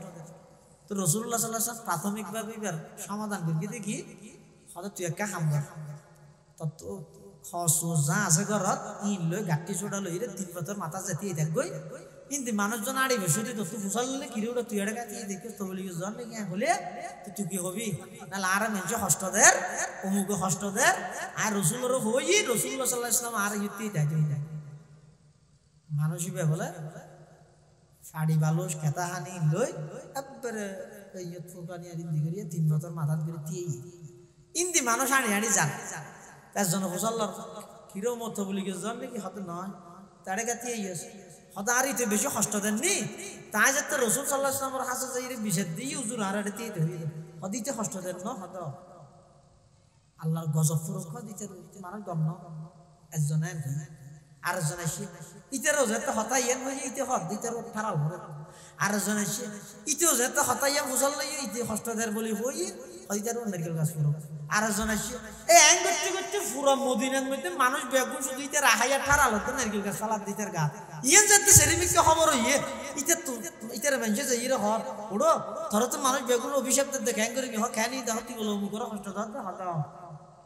A: তো রাসূলুল্লাহ সাল্লাল্লাহু আলাইহি ওয়াসাল্লাম প্রাথমিকভাবে এর সমাধান করি দেখি হদ তুই একা কাম কর তত খসু যা আছে ঘরত ইন লই গাটি ছোড়া লই রে তিন বছর মাথা যেতে থাকবই কিন্তু মানুষজন আড়ি বসে তো তুই ফুসাললে কি রে তুই এড়ে গাতি দেখি তো বলি জন নাকি হলে তুই কি হবি না আর মেঞ্জে কষ্ট দের অমুকে কষ্ট দের আর রাসূলেরও হই রাসূলুল্লাহ সাল্লাল্লাহু আলাইহি ওয়াসাল্লাম আর ইতি থাকে মানুষই বলে শাড়ি বালুস খেতা হানি লই একবারে ইয়ত ফুকানি আর ইন্দি করিয়ে তিন বছর মাথা করে দিয়ে ইন্দি মানুষ আনি আনি যান তার জন্য ফুসাল্লার কিরো মতো বলি গেছে জানলে কি হতে নয় তারে গাতিয়ে ইয়েছে হতে আর ইতে বেশি কষ্ট দেননি তাই যাতে রাসূল সাল্লাল্লাহু আলাইহি ওয়াসাল্লামের হাসে যাই বিশেষ দিয়ে হুজুর আর আড়ে দিয়ে হইল হদিতে কষ্ট দেন না হত আল্লাহর গজব ফুরুখ দিতে মানুষ গম না একজনের আর জনে ইতেরও যেতে হতাইয়েন বুঝি ইতে হত দিতের ঠারাল ভরে আর জনে ইতেও যেতে হতাইয়া বুঝাল লই ইতে কষ্ট দের বলি হই হইতার নারকেল গাছ ফুরুখ আর জনে এই আইন করতে করতে পুরো মদিনার মধ্যে মানুষ বেগুন শুধু ইতে রাহাইয়া ঠারাল হতো নারকেল গাছ সালাদ দিতের গা ইয়েন যেতে সেরিমিকে খবর হইয়ে ইতে তো ইতের মেঞ্জে যে ইরে হর ওড়ো ধরো তো মানুষ বেগুন অভিশাপ দেখে হ্যাং করে কি হ খেয়ানি দেখো তুই বলো মুখর কষ্ট ধরতে হতাও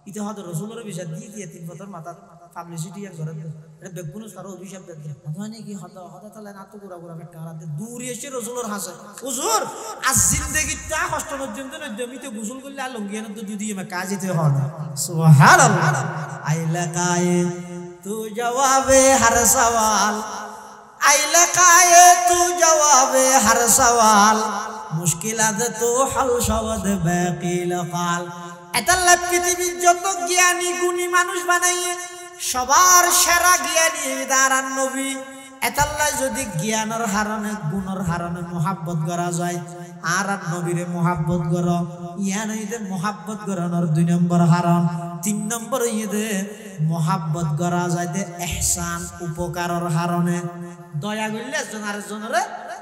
A: ইতে হয়তো রসুলের বিষয় দিয়ে 3 বছর মাথা পাবলিসিটি করে এটা বেগুন সারা অভিশাপ দেখে হয় নাকি হতো হতো তাহলে না তো গোড়া গোড়া একটা হারাতে দূরে এসে রসুলের হাসে হুজুর আজ জিন্দেগিটা কষ্ট পর্যন্ত জমিতে গোসল করলে আর লঙ্গিয়ানো তো দুদি কাজ দিতে হয় সুবহানাল্লাহ আইলা কায়ে তু জবাবে হর সওয়াল আইলা কায়ে তু জবাবে হর সওয়াল মুশকিলাত তো হল শবদ বাকিল কাল। এতাল্লাহ পৃথিবীর যত জ্ঞানী গুণী মানুষ বানাইয়ে সবার সেরা জ্ঞানী দাঁড়ান নবী এতাল্লাহ যদি জ্ঞানের হারণে গুণের হারণে মোহাব্বত করা যায় আর নবীরে মোহাব্বত কর ইয়ান হইতে মোহাব্বত করানোর 2 নম্বর হারণ 3 নম্বর হইতে মোহাব্বত করা যায় যে ইহসান উপকারের হারণে দয়া করলে একজন আরেকজনের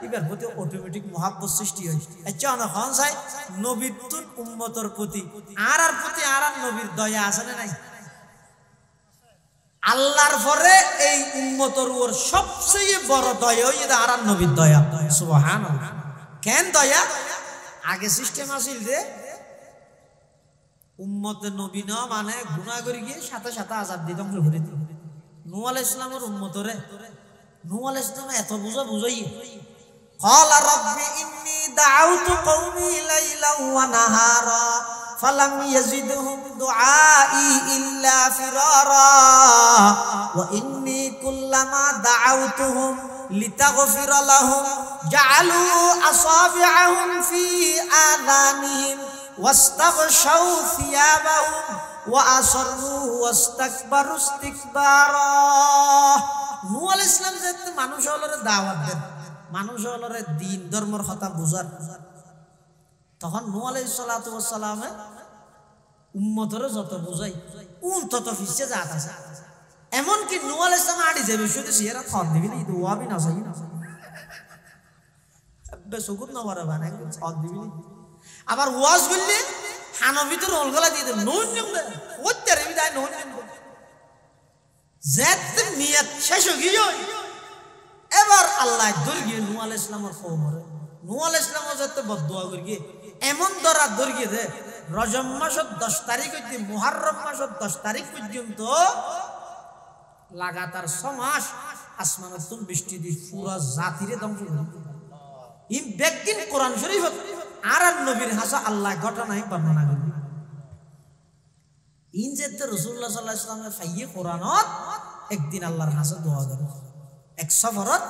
A: ইবার প্রতি অটোমেটিক মোহাব্বত সৃষ্টি হয়। আচ্ছা অনেক চাই নবীর তুন উম্মতর প্রতি আর প্রতি আর নবীর দয়া আছে না নাই আল্লাহর পরে এই উম্মতর উপর সবচেয়ে বড় দয়া হইছে আর নবীর দয়া সুবহানাল্লাহ। কেন দয়া আগে সিস্টেম আছিল যে উম্মতে নবী না মানে গুনাহ করে গিয়ে সাথে সাথে আযাব দিতাম করে দিত নূহ আলাইহিস সালামের উম্মতরে নূহ আলাইহিস সালাম এত বুঝাই قال رب إني دعوت قومي ليلا ونهارا فلم يزدهم دعائي إلا فرارا وإني كلما دعوتهم لتغفر لهم جعلوا أصابعهم في آذانهم واستغشوا ثيابهم وأصروا واستكبروا استكبارا নূহ আলাইহিস সালাম যেতে মানুষ হলরে দাওয়াত দেন মানুষ হলরে দিন ধর্মের কথা বুঝার তখন নূহ আলাইহিস সালাতু ওয়াস সালামে উম্মতরে যত বুঝাই তত ফিসে যাত আছে এমন কি নূহ আলাইহিস সালাম আড়ি যাবে শুধু সিয়ারা থর দিবি না দোয়া বি না চাই না আব্বে সুকুত না বড় বানাই থর দিবি আবার ওয়াজ করলে হানবিতে রোল গলা দিয়ে দে নুন নিমবে ওত্তরে বিদায় নুন নিমবে যেত নিয়ত শেষ হয়ে গিয়ে এবার আল্লাহ দর্গিয়ে নূহ আলাইহিস সালামের কওমরে নূহ আলাইহিস সালাম যত বদদুয়া করিয়ে এমন দরা দর্গিয়ে দে রজব মাসের 10 তারিখ হইতে মুহররম মাসের 10 তারিখ পর্যন্ত লাগাতার 6 মাস আসমানের তুন বৃষ্টি দিয়ে পুরো জাতিরে ধ্বংস করে ইন বেগিন কোরআন শরীফ আর নবীর হাসা আল্লাহ ঘটনাই বর্ণনা করে ইন যেতে রাসূলুল্লাহ সাল্লাল্লাহু আলাইহি ওয়াসাল্লামের ফাইয়ে কোরআনত একদিন আল্লাহর হাসে দোয়া করে এক সফরত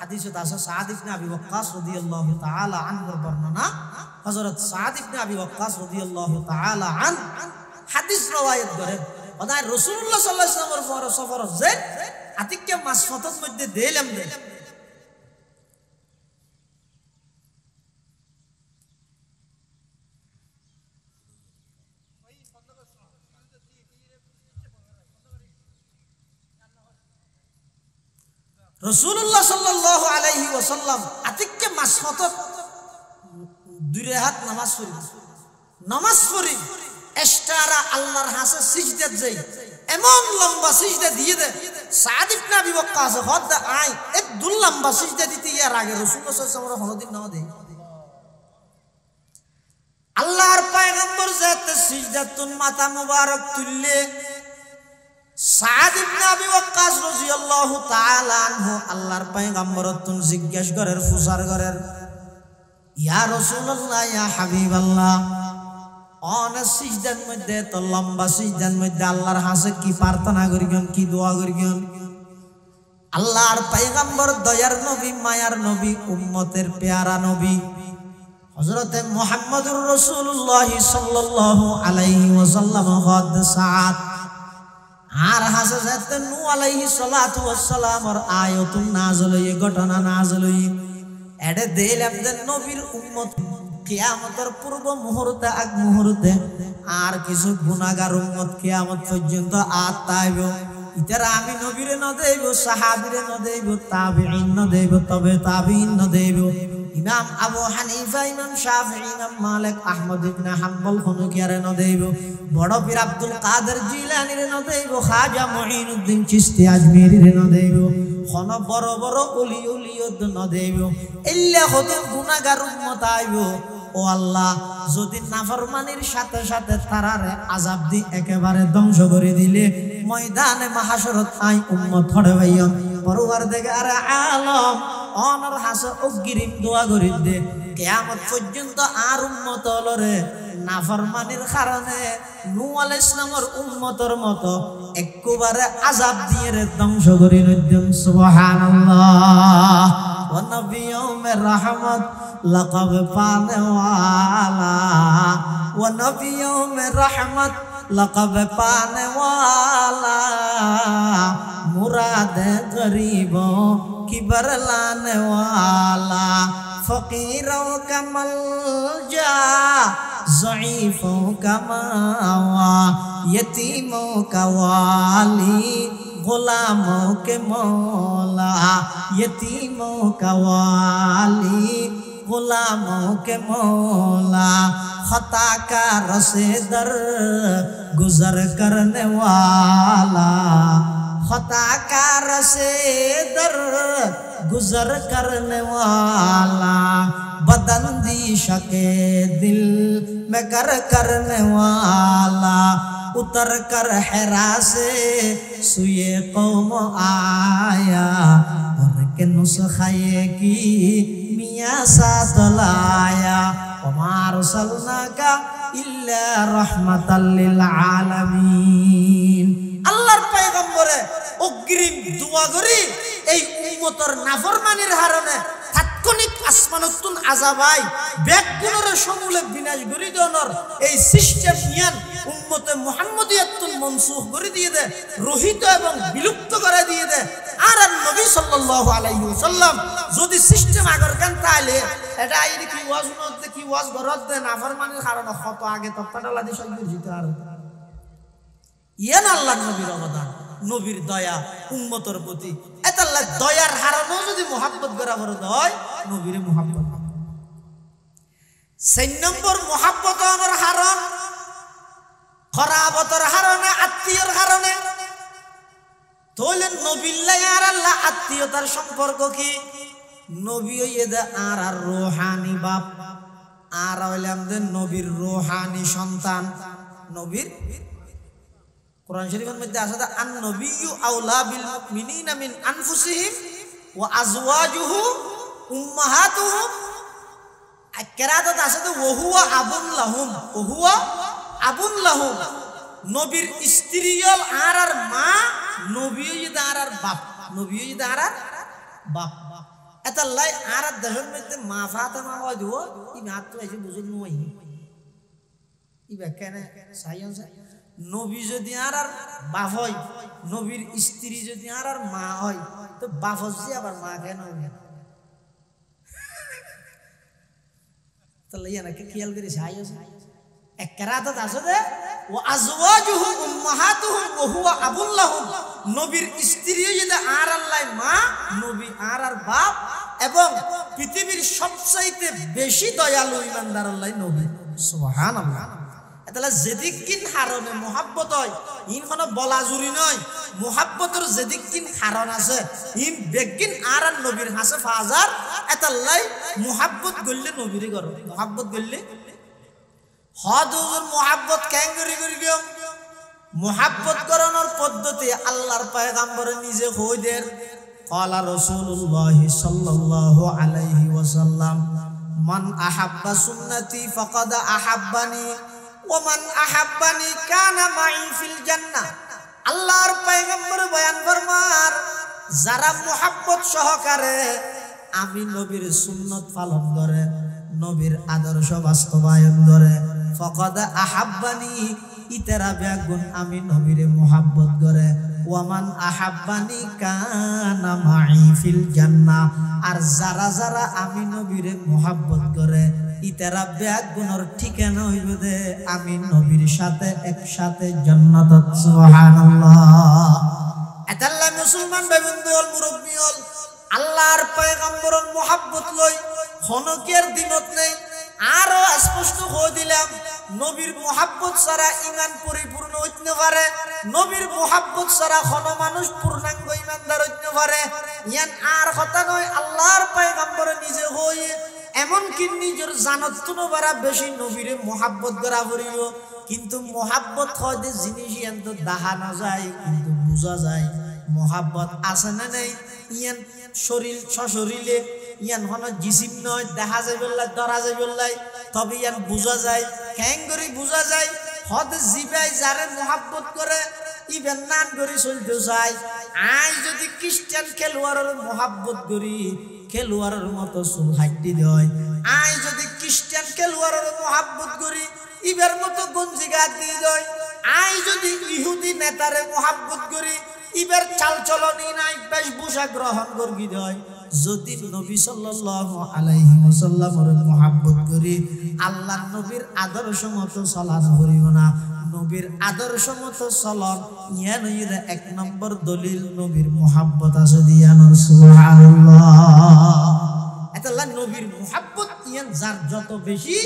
A: হাদিসে আছে সাদ ইবনে আবি ওয়াক্কাস রাদিয়াল্লাহু তাআলা আনহুর বর্ণনা হযরত সাদ ইবনে আবি ওয়াক্কাস রাদিয়াল্লাহু তাআলা আন হাদিস রওয়ায়াত করেন ওদায় রাসূলুল্লাহ সাল্লাল্লাহু আলাইহি ওয়াসাল্লামের পর সফরত যে আতিককে মাসফাতত মধ্যে দিলাম দে রাসূলুল্লাহ সাল্লাল্লাহু আলাইহি ওয়াসাল্লাম আতিককে মাসফাতত দুই রাকাত নামাজ পড়ি এস্তারা আল্লাহর হাসে সিজদাত যাই এমন লম্বা সিজদা দিয়ে দে সাদ ইবনে আবি ওয়াক্কাস হদ আই একদম লম্বা সিজদা দিতে ইয়ার আগে রাসূলুল্লাহ সাল্লাল্লাহু আলাইহি ওয়াসাল্লাম হনদিন নাও দেই আল্লাহর পয়গম্বর যাতে সিজদাতুন মাথা মুবারক তুললে সাদ ইবনে আবি ওয়াক্কাস রাদিয়াল্লাহু তাআলা আনহু আল্লাহর পয়গম্বরতুন জিজ্ঞেস করেন ফুসার করেন ইয়া রাসূলুল্লাহ ইয়া হাবিবাল্লাহ অন সিজদার মধ্যে তো লম্বা সিজদার মধ্যে আল্লাহর হাসে কি প্রার্থনা করিগন কি দোয়া করিগন আল্লাহর পয়গম্বর দয়ার নবী মায়ার নবী উম্মতের পেয়ারা নবী হযরতে মুহাম্মদুর রাসূলুল্লাহ সাল্লাল্লাহু আলাইহি ওয়াসাল্লাম হদ সাদ আর হাসে যাতে নূহ আলাইহিস সালাতু ওয়াস সালামের আয়াতুন নাযিল হই ঘটনা নাযিল হই এডে দিলাম যে নবীর উম্মত কিয়ামতের পূর্ব মুহূর্তে আগ মুহূর্তে আর কিছু গুনাহগার উম্মত কিয়ামত পর্যন্ত আতাইব ইতারা আমি নবীরে ন দেব সাহাবীরে ন দেব তাবিঈন ন দেব তবে তাবিঈন ন দেব ইমাম আবু হানিফা ইমাম শাফিঈ ইমাম মালিক আহমদ ইবনে হাম্বল হুনুকিয়ারে ন দেব বড় পীর আব্দুল কাদের জিলানীরে ন দেব খাজা মুঈনুদ্দিন চিশতি আজমিরিরে ন দেব খন বড় বড় ওলি ওলিয়ত ন দেব ইল্লা হতে গুনাহগার উম্মত আইব ও আল্লাহ যদি নাফরমানির সাথে সাথে তারারে আযাব দি একেবারে ধ্বংস করে দিলে ময়দানে মাহশরত আই উম্মত হড়ে ভাইয়া পরওয়ারদিগার আলম অনর হাসে অগ্রিম দোয়া করি দে কিয়ামত পর্যন্ত আর উম্মত হলরে নাফরমানির কারণে নূহ আলাইহিস সালামের উম্মতের মতো একেবারে আযাব দিয়ে ধ্বংস করে নদ্যম সুবহানাল্লাহ ওয়া নবিয়ুমের রহমত লকব পানে ওয়ালা ওয়া নবিয়ুমের রহমত লকব পানে ওয়ালা মুরাদ গরিবো কি বরলানে ওয়ালা ফকিরোं का मलजा ज़ईफ़ों का मावा यतीमों का वाली गुलामों के मौला यतीमों का वाली गुलामों के मौला खता का रसे दर गुजर करने वाला खता का रसे दर गुजर करने वाला बदंदीश के दिल में कर करने वाला उतर कर हेरा से सुए कौम आया और के नुस्खे की मियाँ साथ लाया वमार सलना का इल्ला रहमतल लिल आलमीन আল্লাহর পয়গম্বরে অগ্রিম দোয়া করি এই উম্মতের নাফরমানির কারণে তাৎক্ষণিক আসমানতুন আযাবাই ব্যাকুলরে সমূলে বিনাশ করি দনর এই সিস্টেম নিয়ান উম্মতে মুহাম্মদিয়াতুন মনসুখ করে দিয়ে দে রহিত এবং বিলুপ্ত করে দিয়ে দে আর নবী সাল্লাল্লাহু আলাইহি ওয়াসাল্লাম যদি সিস্টেম আগর কান তাইলে এটা আইরে কি ওয়াজ নতে কি ওয়াজ গরত দে নাফরমানির কারণে কত আগে তক্তাডালা দি সই দিত আর ইয়ান আল্লাহ নবীর অবদান নবীর দয়া উম্মতের প্রতি এত আল্লাহ দয়ার হারানো যদি মুহাব্বত করা বড় হয় নবীর মুহাব্বত 4 নম্বর মুহাব্বত আমার হারান খরাবতের হারানে আত্মীয়র কারণে তাহলে নবিল্লাহ আর আল্লাহ আত্মীয়তার সম্পর্ক কি নবী হইদা আর রূহানি বাপ আর হইলাম যে নবীর রূহানি সন্তান নবীর কুরআন শরীফের মধ্যে আছে আন নবিয়্যু আওলা বিল মুমিনিনা মিন আনফুসিহিম ওয়া আজওয়াজুহু উম্মাহাতুহুম আকরাদাত আছে তো ওয়া হুয়া আবুন লাহুম ওয়া হুয়া আবুন লাহুম নবীর স্ত্রীয়ল আর মা নবীও যদি আর বাপ নবীও যদি আর বাপ এটা লাই আর দেশের মধ্যে মা ফাতেমা হয় দিব ই মাত্র এসে বুঝুন নই ই কেন সাইন্স নবী যদি আর বাপ হয় নবীর স্ত্রী যদি আর মা হয় তো বাপ হচ্ছে আবার মা কেন তাহলে ইয়ানাকে খেয়াল করে সাইন্স এক কেরাত আছে দে ও আজওয়াজুহু উম্মাহাতুহুম ওয়া হুয়া আবুল লাহুম নবীর স্ত্রী যদি আর আল্লাহ মা নবী আর বাপ এবং পৃথিবীর সবচাইতে বেশি দয়ালু ইমানদার আল্লাহ নবী সুবহানাল্লাহ তাহলে যেদিকিন হারনে মোহাব্বত হয় ইন কোনো বলা জুরি নয় মোহাব্বতের যেদিকিন হারন আছে ইন বেগিন আর নবীর হাসে ফাজার এতাল্লাই মোহাব্বত গললে নবীরে করো মোহাব্বত গললে হদুর মোহাব্বত কেন করি গিয়ে মোহাব্বত করানোর পদ্ধতি আল্লাহর পয়গম্বর নিজে হইদের قال رسول الله صلى الله عليه وسلم من أحب سنتي فقد أحبني ومن أحبني كان معي في الجنة আল্লাহর পয়গম্বর বয়ান ফরমার যারা মোহাব্বত সহকারে আমি নবীর সুন্নত পালন করে নবীর আদর্শ বাস্তবায়ন করে ফকদ আহাব্বানি ইতারা বেগুন আমি নবীরে মোহাব্বত করে ওয়ামান আহাব্বানি কানা মাই ফিল জান্নাহ আর যারা যারা আমি নবীরে মোহাব্বত করে ইতারা বেগুনের ঠিকানা হইবে দে আমি নবীর সাথে একসাথে জান্নাত সুবহানাল্লাহ এতাল্লাহ মুসলমান ভাইবন্ধুল মুরব্বিয়ল আল্লাহর পয়গম্বরের মোহাব্বত লই হনকের দিনত নেই আরো স্পষ্ট হয়ে দিলাম নবীর মোহাব্বত ছাড়া ঈমান পরিপূর্ণ হইতে পারে নবীর মোহাব্বত ছাড়া কোনো মানুষ পূর্ণাঙ্গ ঈমানদার হইতে পারে ইয়ান আর কথা নয় আল্লাহর পয়গম্বর নিজে হই এমন কি নিজের জানত তুনো বারা বেশি নবীরে মোহাব্বত করা পড়িব কিন্তু মোহাব্বত হয় যে জিনিস ইয়ান তো দেখা না যায় কিন্তু বোঝা যায় মোহাব্বত আছে না নাই ইয়ান শরীর সশরীরে ইয়ান হন জিসিম নয় দেখা যায় বললাই ধরা যায় বললাই তবে ইয়ান বোঝা যায় কেন করে বোঝা যায় হদ জিবাই যারে মোহাব্বত করে ইবেন নান করে চলতে চাই আই যদি খ্রিস্টান খেলোয়াড়ের মোহাব্বত করি খেলোয়াড়ের মতো চুল হাইটি দেয় আই যদি খ্রিস্টান খেলোয়াড়ের মোহাব্বত করি ইবের মতো গঞ্জি গাছ দিয়ে দেয় আই যদি ইহুদি নেতারে মোহাব্বত করি ইবের চাল চলনি নাই বেশ ভূষা গ্রহণ করি দেয় যদি নবী সাল্লাল্লাহু আলাইহি ওয়াসাল্লামের মোহাব্বত করি আল্লাহর নবীর আদর্শ মতো চলন করিব না নবীর আদর্শ মতো চলন ইয়ান হইরা এক নম্বর দলিল নবীর মোহাব্বত আছে দিয়ান সুবহানাল্লাহ এতাল্লাহ নবীর মোহাব্বত ইয়ান যার যত বেশি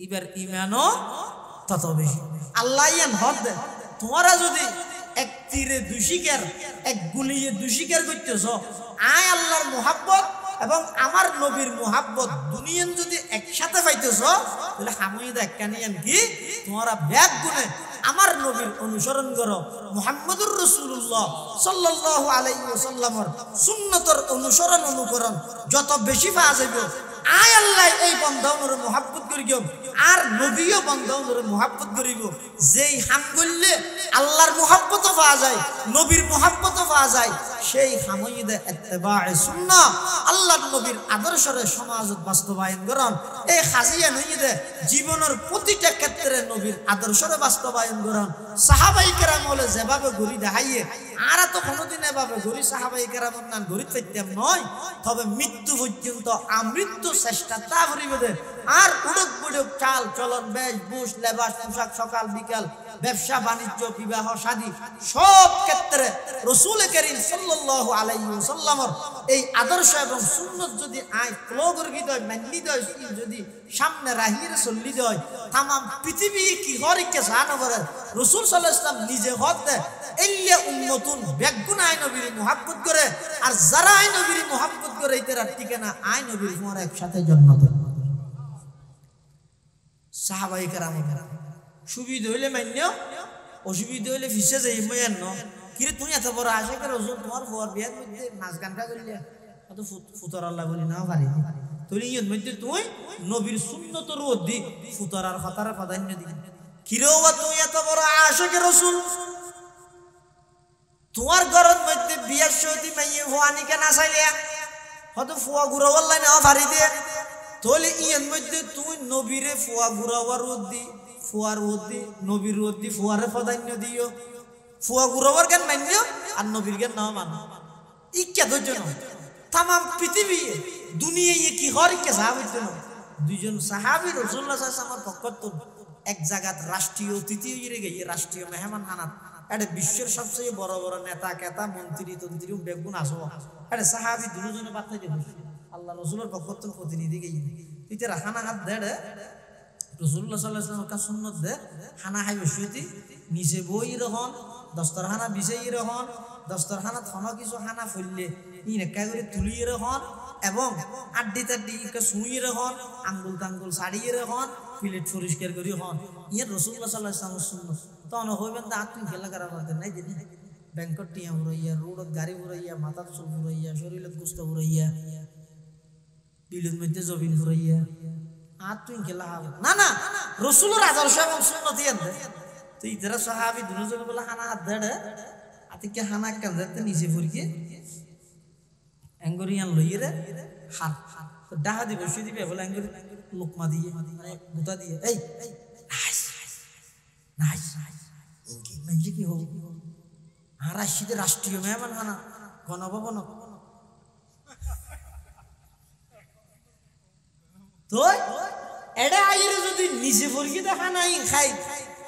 A: ইবার ঈমানও তত বেশি আল্লাহ ইয়ান হদ দে তোমরা যদি এক তীরে দুই শিকার এক গুলিয়ে দুই শিকার করতেছ আয় আল্লাহর মোহাব্বত এবং আমার নবীর মোহাব্বত দুনিয়ান যদি একসাথে পাইতেছ তাহলে হামিদ একখানিয়ান কি তোমরা ব্যাগ গুনে আমার নবীর অনুসরণ করো মুহাম্মদুর রাসূলুল্লাহ সাল্লাল্লাহু আলাইহি ওয়াসাল্লামের সুন্নতর অনুসরণ অনুকরণ যত বেশি পাওয়া যাবে আয় আল্লাহ এই বন্দাউনের মোহাব্বত করিব আর নবীও বন্দাউনের মোহাব্বত করিব যেই হাম করলে আল্লাহর মোহাব্বতও পাওয়া যায় নবীর মোহাব্বতও পাওয়া যায় সেই হামইদে ইত্তেবায়ে সুন্নাহ আল্লাহর নবীর আদর্শরে সমাজত বাস্তবায়ন করন এই খাজিয়া নইদে জীবনের প্রতিটা ক্ষেত্রে নবীর আদর্শরে বাস্তবায়ন করন সাহাবায়ে কেরাম বলে যেভাবে ঘুরি দেখাইয়ে আর তো কোনোদিন এভাবে ঘুরি সাহাবায়ে কেরামের নাম ঘুরি পাইতাম নয় তবে মৃত্যু পর্যন্ত আমৃত্যু চেষ্টা তা করিবে দে আর উড়ক বুড়ক চাল চলন বেশভূষ লেবাস পোশাক সকাল বিকাল ব্যবসা বাণিজ্য বিবাহ শাদী সব ক্ষেত্রে রাসূল করিম সাল্লাল্লাহু আলাইহি ওয়াসাল্লামের এই আদর্শ এবং সুন্নাত যদি আই ফলো করি দয় মানলি দয় যদি সামনে রাহিরে চললি দয় तमाम পৃথিবী কি হরিকে জানো করে রাসূল সাল্লাল্লাহু আলাইহি ওয়াসাল্লাম নিজে হদ দে ইল্লা উম্মতুন বেগুন আই নবীর মোহাব্বত করে আর যারা আই নবীর মোহাব্বত করে এটার ঠিকানা আই নবীর মোরা একসাথে জান্নাত সাহাবায়ে কেরাম সুবিধা হইলে মান্য অসুবিধা হইলে ফিসে যাই মায়ান ন কিরে তুই এত বড় আশিক রাসূল তোমার ফর বিয়ার মধ্যে নাচ গানটা করিলে কত ফুতর আল্লাহ বলি না পারি তুই ইয়ন মধ্যে তুই নবীর সুন্নতর অধিক ফুতরার কথার প্রাধান্য দিবি কিরে ওয়া তুই এত বড় আশিক রাসূল তোমার ঘরের মধ্যে বিয়ার সৌদি মাইয়ে ফুয়ানিকে না চাইলে হয়তো ফুয়া ঘুরাবার লাই নেওয়া ভারি দিয়ে তাহলে ইয়ের মধ্যে তুই নবীরে ফুয়া ঘুরাবার রোদ দি ফুয়ার রোদ দি নবীর রোদ দি ফুয়ারে প্রাধান্য দিও ফুয়া ঘুরাবার জ্ঞান মানিও আর নবীর জ্ঞান না মানো ইচ্ছা ধৈর্য নয় তামাম পৃথিবী দুনিয়ায় কি হর ইচ্ছা সাহাবির জন্য দুইজন সাহাবি রাসূলুল্লাহ সাল্লাল্লাহু আলাইহি ওয়াসাল্লামের পক্ষ এক জায়গাত রাষ্ট্রীয় অতিথি হয়ে গিয়ে রাষ্ট্রীয় মেহমান হানাত এটা বিশ্বের সবচেয়ে বড় বড় নেতা কেতা মন্ত্রী তন্ত্রী বেগুন আসো এটা সাহাবি দুজনে বার্তা দিয়ে বসে আল্লাহ রসুলের পক্ষ থেকে প্রতিনিধি গিয়ে তুই তেরা হানা হাত দেড়ে রাসূলুল্লাহ সাল্লাল্লাহু আলাইহি ওয়াসাল্লাম সুন্নত দে হানা হাই বসুতি নিচে বই রহন দস্তরখানা বিছাই রহন দস্তরখানা থন কিছু হানা ফুললে ই নেকা করে তুলিয়ে রহন এবং আড্ডি টাড্ডি শুই রহন আঙ্গুল টাঙ্গুল ছাড়িয়ে রহন প্লেট পরিষ্কার করি হন ইয়ে রাসূলুল্লাহ সাল্লাল্লাহু আলাইহি ওয়াসাল্লাম সুন্নত তখন হইবেন তা তুমি খেলা করা করতে নাই জানি ব্যাংকট টিয়া উড়াইয়া রোডত গাড়ি উড়াইয়া মাথার চুল উড়াইয়া শরীরত গুস্ত উড়াইয়া বিলের মধ্যে জবিন উড়াইয়া আর তুই খেলা হবে না না রাসূলের আদর্শ এবং সুন্নত ইয়াতে তো ইতরা সাহাবী দুজন বলে হানা হাত ধরে আতিকে হানা কান ধরতে নিচে ফুরকে অ্যাঙ্গরিয়ান লইরে হাত তো ডাহা দিবে বসে দিবে বলে অ্যাঙ্গরি লোকমা দিয়ে মানে গুতা দিয়ে এই নাইস নাইস ইনকি মানে কি হবে আর রাশিদে রাষ্ট্রীয় মেহমান হানা গণভবন তো এটা আইরে যদি নিচে ফুরকে দেখা নাই খাই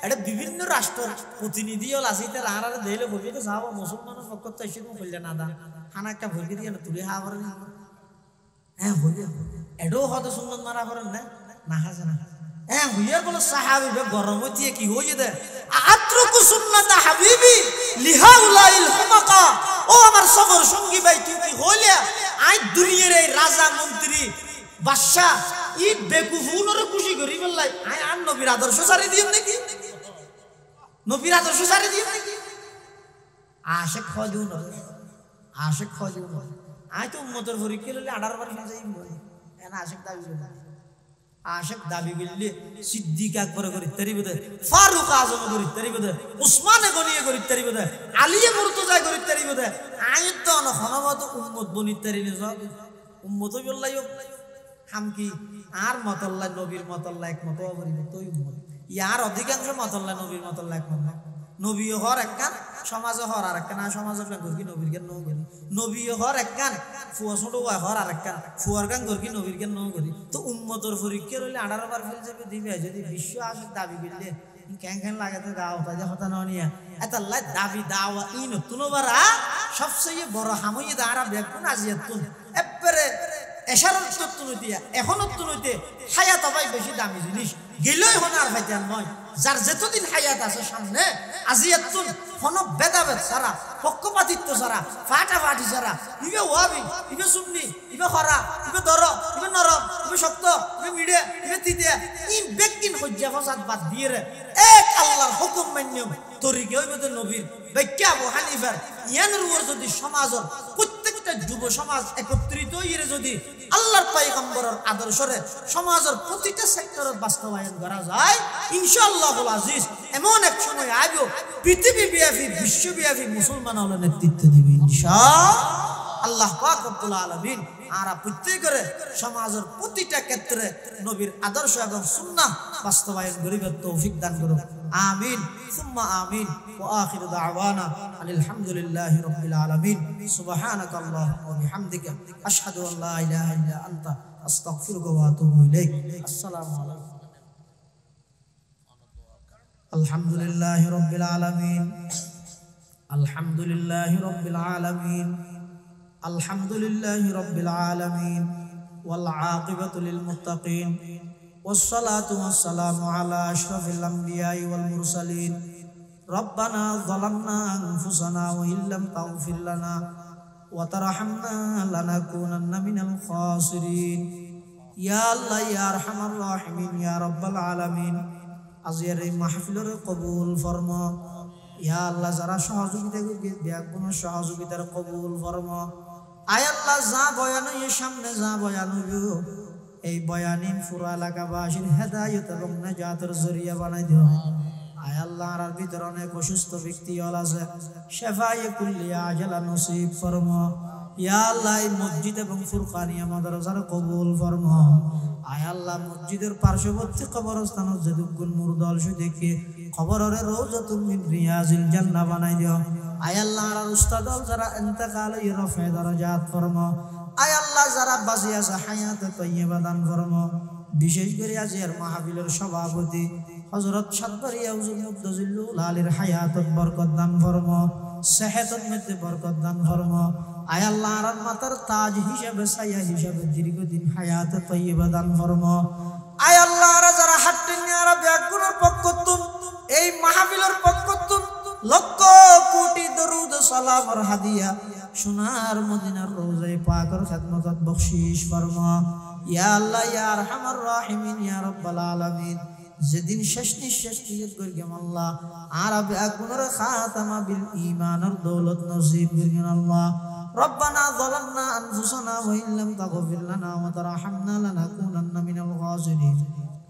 A: এটা বিভিন্ন রাষ্ট্র প্রতিনিধি হল আসিতে রাহারা দেলে বলবি তো সাহাবা মুসলমানের পক্ষ তো এসে বললে না দা খানা একটা ভরকে দিয়ে তুলে হাওয়ার হ্যাঁ হইয়া এটাও হয়তো সুন্নত মারা করেন না না হাসে না হ্যাঁ হইয়া বলো সাহাবি গরম হইতে কি হয়ে দে আত্রকু সুন্নাতা হাবিবি লিহাউলাইল হুমাকা ও আমার সফর সঙ্গী ভাই তুই কি হইলা আই দুনিয়ার এই রাজা মন্ত্রী বাদশা ই বেকুফুনরে খুশি করি বললাই আই আর নবীর আদর্শ সারি দিম নাকি নবীর আদর্শ সারি দিম নাকি আশিক খজুন আশিক খজুন আই তো উম্মতের পরীক্ষা লইলে 18 বার যাই বলি এনা আশিক দাবি করবে আশিক দাবি করলে সিদ্দিক আকবর করি তারি বদে ফারুক আজম করি তারি বদে উসমানে গনিয়ে করি তারি বদে আলিয়ে মুর্তজা করি তারি বদে আই তো হনমত উম্মত বনি তারি নে সব উম্মত বললাই হাম কি আর মতল্লা নবীর মতল্লা একমত করিব তুই উম্মত ইয়ার অধিকাংশ মতল্লা নবীর মতল্লা একমত না নবী হর একখান সমাজ হর আর একখান সমাজের গান করকি নবীর গান নৌ করি নবী হর একখান ফুয়া ছোট হর আর একখান ফুয়ার গান করকি নবীর গান নৌ করি তো উম্মতর পরীক্ষা রইলে 18 বার ফেল যাবে দিবে যদি বিশ্ব আসে দাবি করলে ক্যাং ক্যাং লাগাতে দাও তাজা হতা নিয়া এত দাবি দাওয়া ই নতুন বারা সবচেয়ে বড় হামইয়ে দাঁড়া বেকুন আজিয়াতুন এবারে এশারত তত্ত্ব দিয়া এখনো তুলতে হায়াত ভাই বেশি দামি জিনিস গেলেই হন আর ভাইজান নয় যার যতদিন হায়াত আছে সামনে আজিয়াতুন কোন ভেদাভেদ ছাড়া পক্ষপাতিত্ব ছাড়া ফাটাফাটি ছাড়া ইবে ওয়াবি ইবে সুন্নি ইবে খরা ইবে দর ইবে নরম ইবে শক্ত ইবে মিডে ইবে তিতিয়া ই বেকিন হজ্জা ফসাদ বাদ দিয়ে এক আল্লাহর হুকুম মান্যম তরিকে হইবে নবীর ব্যাখ্যা আবু হানিফার ইয়ানের উপর যদি সমাজের প্রত্যেকটা যুব সমাজ একত্রিত হইরে যদি আল্লাহর পয়গম্বরের আদর্শরে সমাজের প্রতিটা সেক্টরে বাস্তবায়ন করা যায় ইনশাআল্লাহুল আজিজ এমন এক সময় আইবো পৃথিবীব্যাপী বিশ্বব্যাপী মুসলমান হলো নেতৃত্ব দিবে ইনশাআল্লাহ পাক রব্বুল আলামিন আর প্রত্যেকের সমাজের প্রতিটা ক্ষেত্রে নবীর আদর্শ এবং সুন্নাহ বাস্তবায়ন করিবার তৌফিক দান করুন আমিন সুম্মা আমিন ওয়া আখিরু দাওয়ানা আলহামদুলিল্লাহি রাব্বিল আলামিন সুবহানাকা আল্লাহুম্মা ওয়া বিহামদিকা আশহাদু আল লা ইলাহা ইল্লা আনতা আস্তাগফিরুকা ওয়া আতুবু ইলাইক আসসালামু আলাইকুম আলহামদুলিল্লাহি রাব্বিল আলামিন আলহামদুলিল্লাহি রাব্বিল আলামিন আলহামদুলিল্লাহি রাব্বিল আলামিন ওয়াল আকিবাতু লিল মুত্তাকিন ওয়াসসালাতু ওয়াসসালামু আলা আশরাফিল আমবিয়াই ওয়াল মুরসালিন রব্বানা যালামনা আনফুসানা ওয়া ইল্লাম তাগফির লানা ওয়া তারহামনা লানাকুনান্না মিনাল খাসিরিন ইয়া আল্লাহ ইয়া আরহামার রাহিমিন ইয়া রাব্বাল আলামিন আজিয়ার এই মাহফিলের কবুল ফরমা ইয়া আল্লাহ যারা সহযোগিতা করবে ব্যাপন সহযোগিতার কবুল ফরমা আয় আল্লাহ যা বয়ান এর সামনে যা বয়ান হইব এই বয়ানিন পুরো এলাকাবাসীর হেদায়েত এবং নাজাতের জরিয়া বানাই দিও আয় আল্লাহ আর ভিতরে অনেক অসুস্থ ব্যক্তি আছে, শেফায়ে কুল্লিয়া আজলা নসিব ফরমা। ইয়া আল্লাহ এই মসজিদ এবং ফুরকানিয়া মাদ্রাসার কবুল ফরমা। আয় আল্লাহ মসজিদের পার্শ্ববর্তী কবরস্থানত যে দুগুণ মুরদল সে দেখে খবরের রওজাতুম মিন রিয়াজিল জান্নাহ বানাই দিও। আয় আল্লাহ আর উস্তাদল যারা ইন্তেকাল রফে দরজাত ফরমা। আয় আল্লাহ যারা বাঁচি আছে হায়াতে তৈয়বা দান ফরমা। বিশেষ করে আজকের মাহফিলের সভাপতি হযরত সাদবারিয়া হুজুর মুফতাজিলুল আলীর হায়াতত বরকত দান ফরমা, সেহতত মধ্যে বরকত দান ফরমা। আয় আল্লাহ আর মাতার তাজ হিসাবে ছায়া হিসাবে দীর্ঘদিন হায়াতে তৈয়বা দান ফরমা। আয় আল্লাহ আর যারা হাট্টিনি আর ব্যাগুনের পক্ষতুন এই মাহফিলের পক্ষতুন লক্ষ কোটি দরুদ সালাম আর হাদিয়া সোনার মদিনার রওজায়ে পাকের খিদমতত বখশিশ ফরমা। ইয়া আল্লাহ ইয়া আরহামার রাহিমিন ইয়া রাব্বাল আলামিন। যেদিন শেষ নিঃশ্বাস ত্যাগ করগেম আল্লাহ আর ব্যাগুনের খাতামা বিল ঈমানের দৌলত নসিব করগেন আল্লাহ। ربنا ظلمنا أنفسنا وإن لم تغفر لنا وترحمنا لنكونن من الخاسرين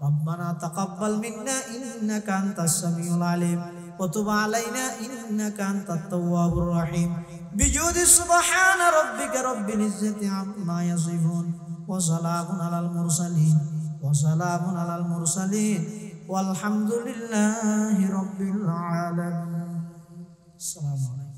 A: ربنا تقبل منا إنك أنت السميع العليم وتب علينا إنك أنت التواب الرحيم بجود سبحان ربك رب العزة عما يصفون وسلام على المرسلين والحمد لله رب العالمين. السلام عليكم.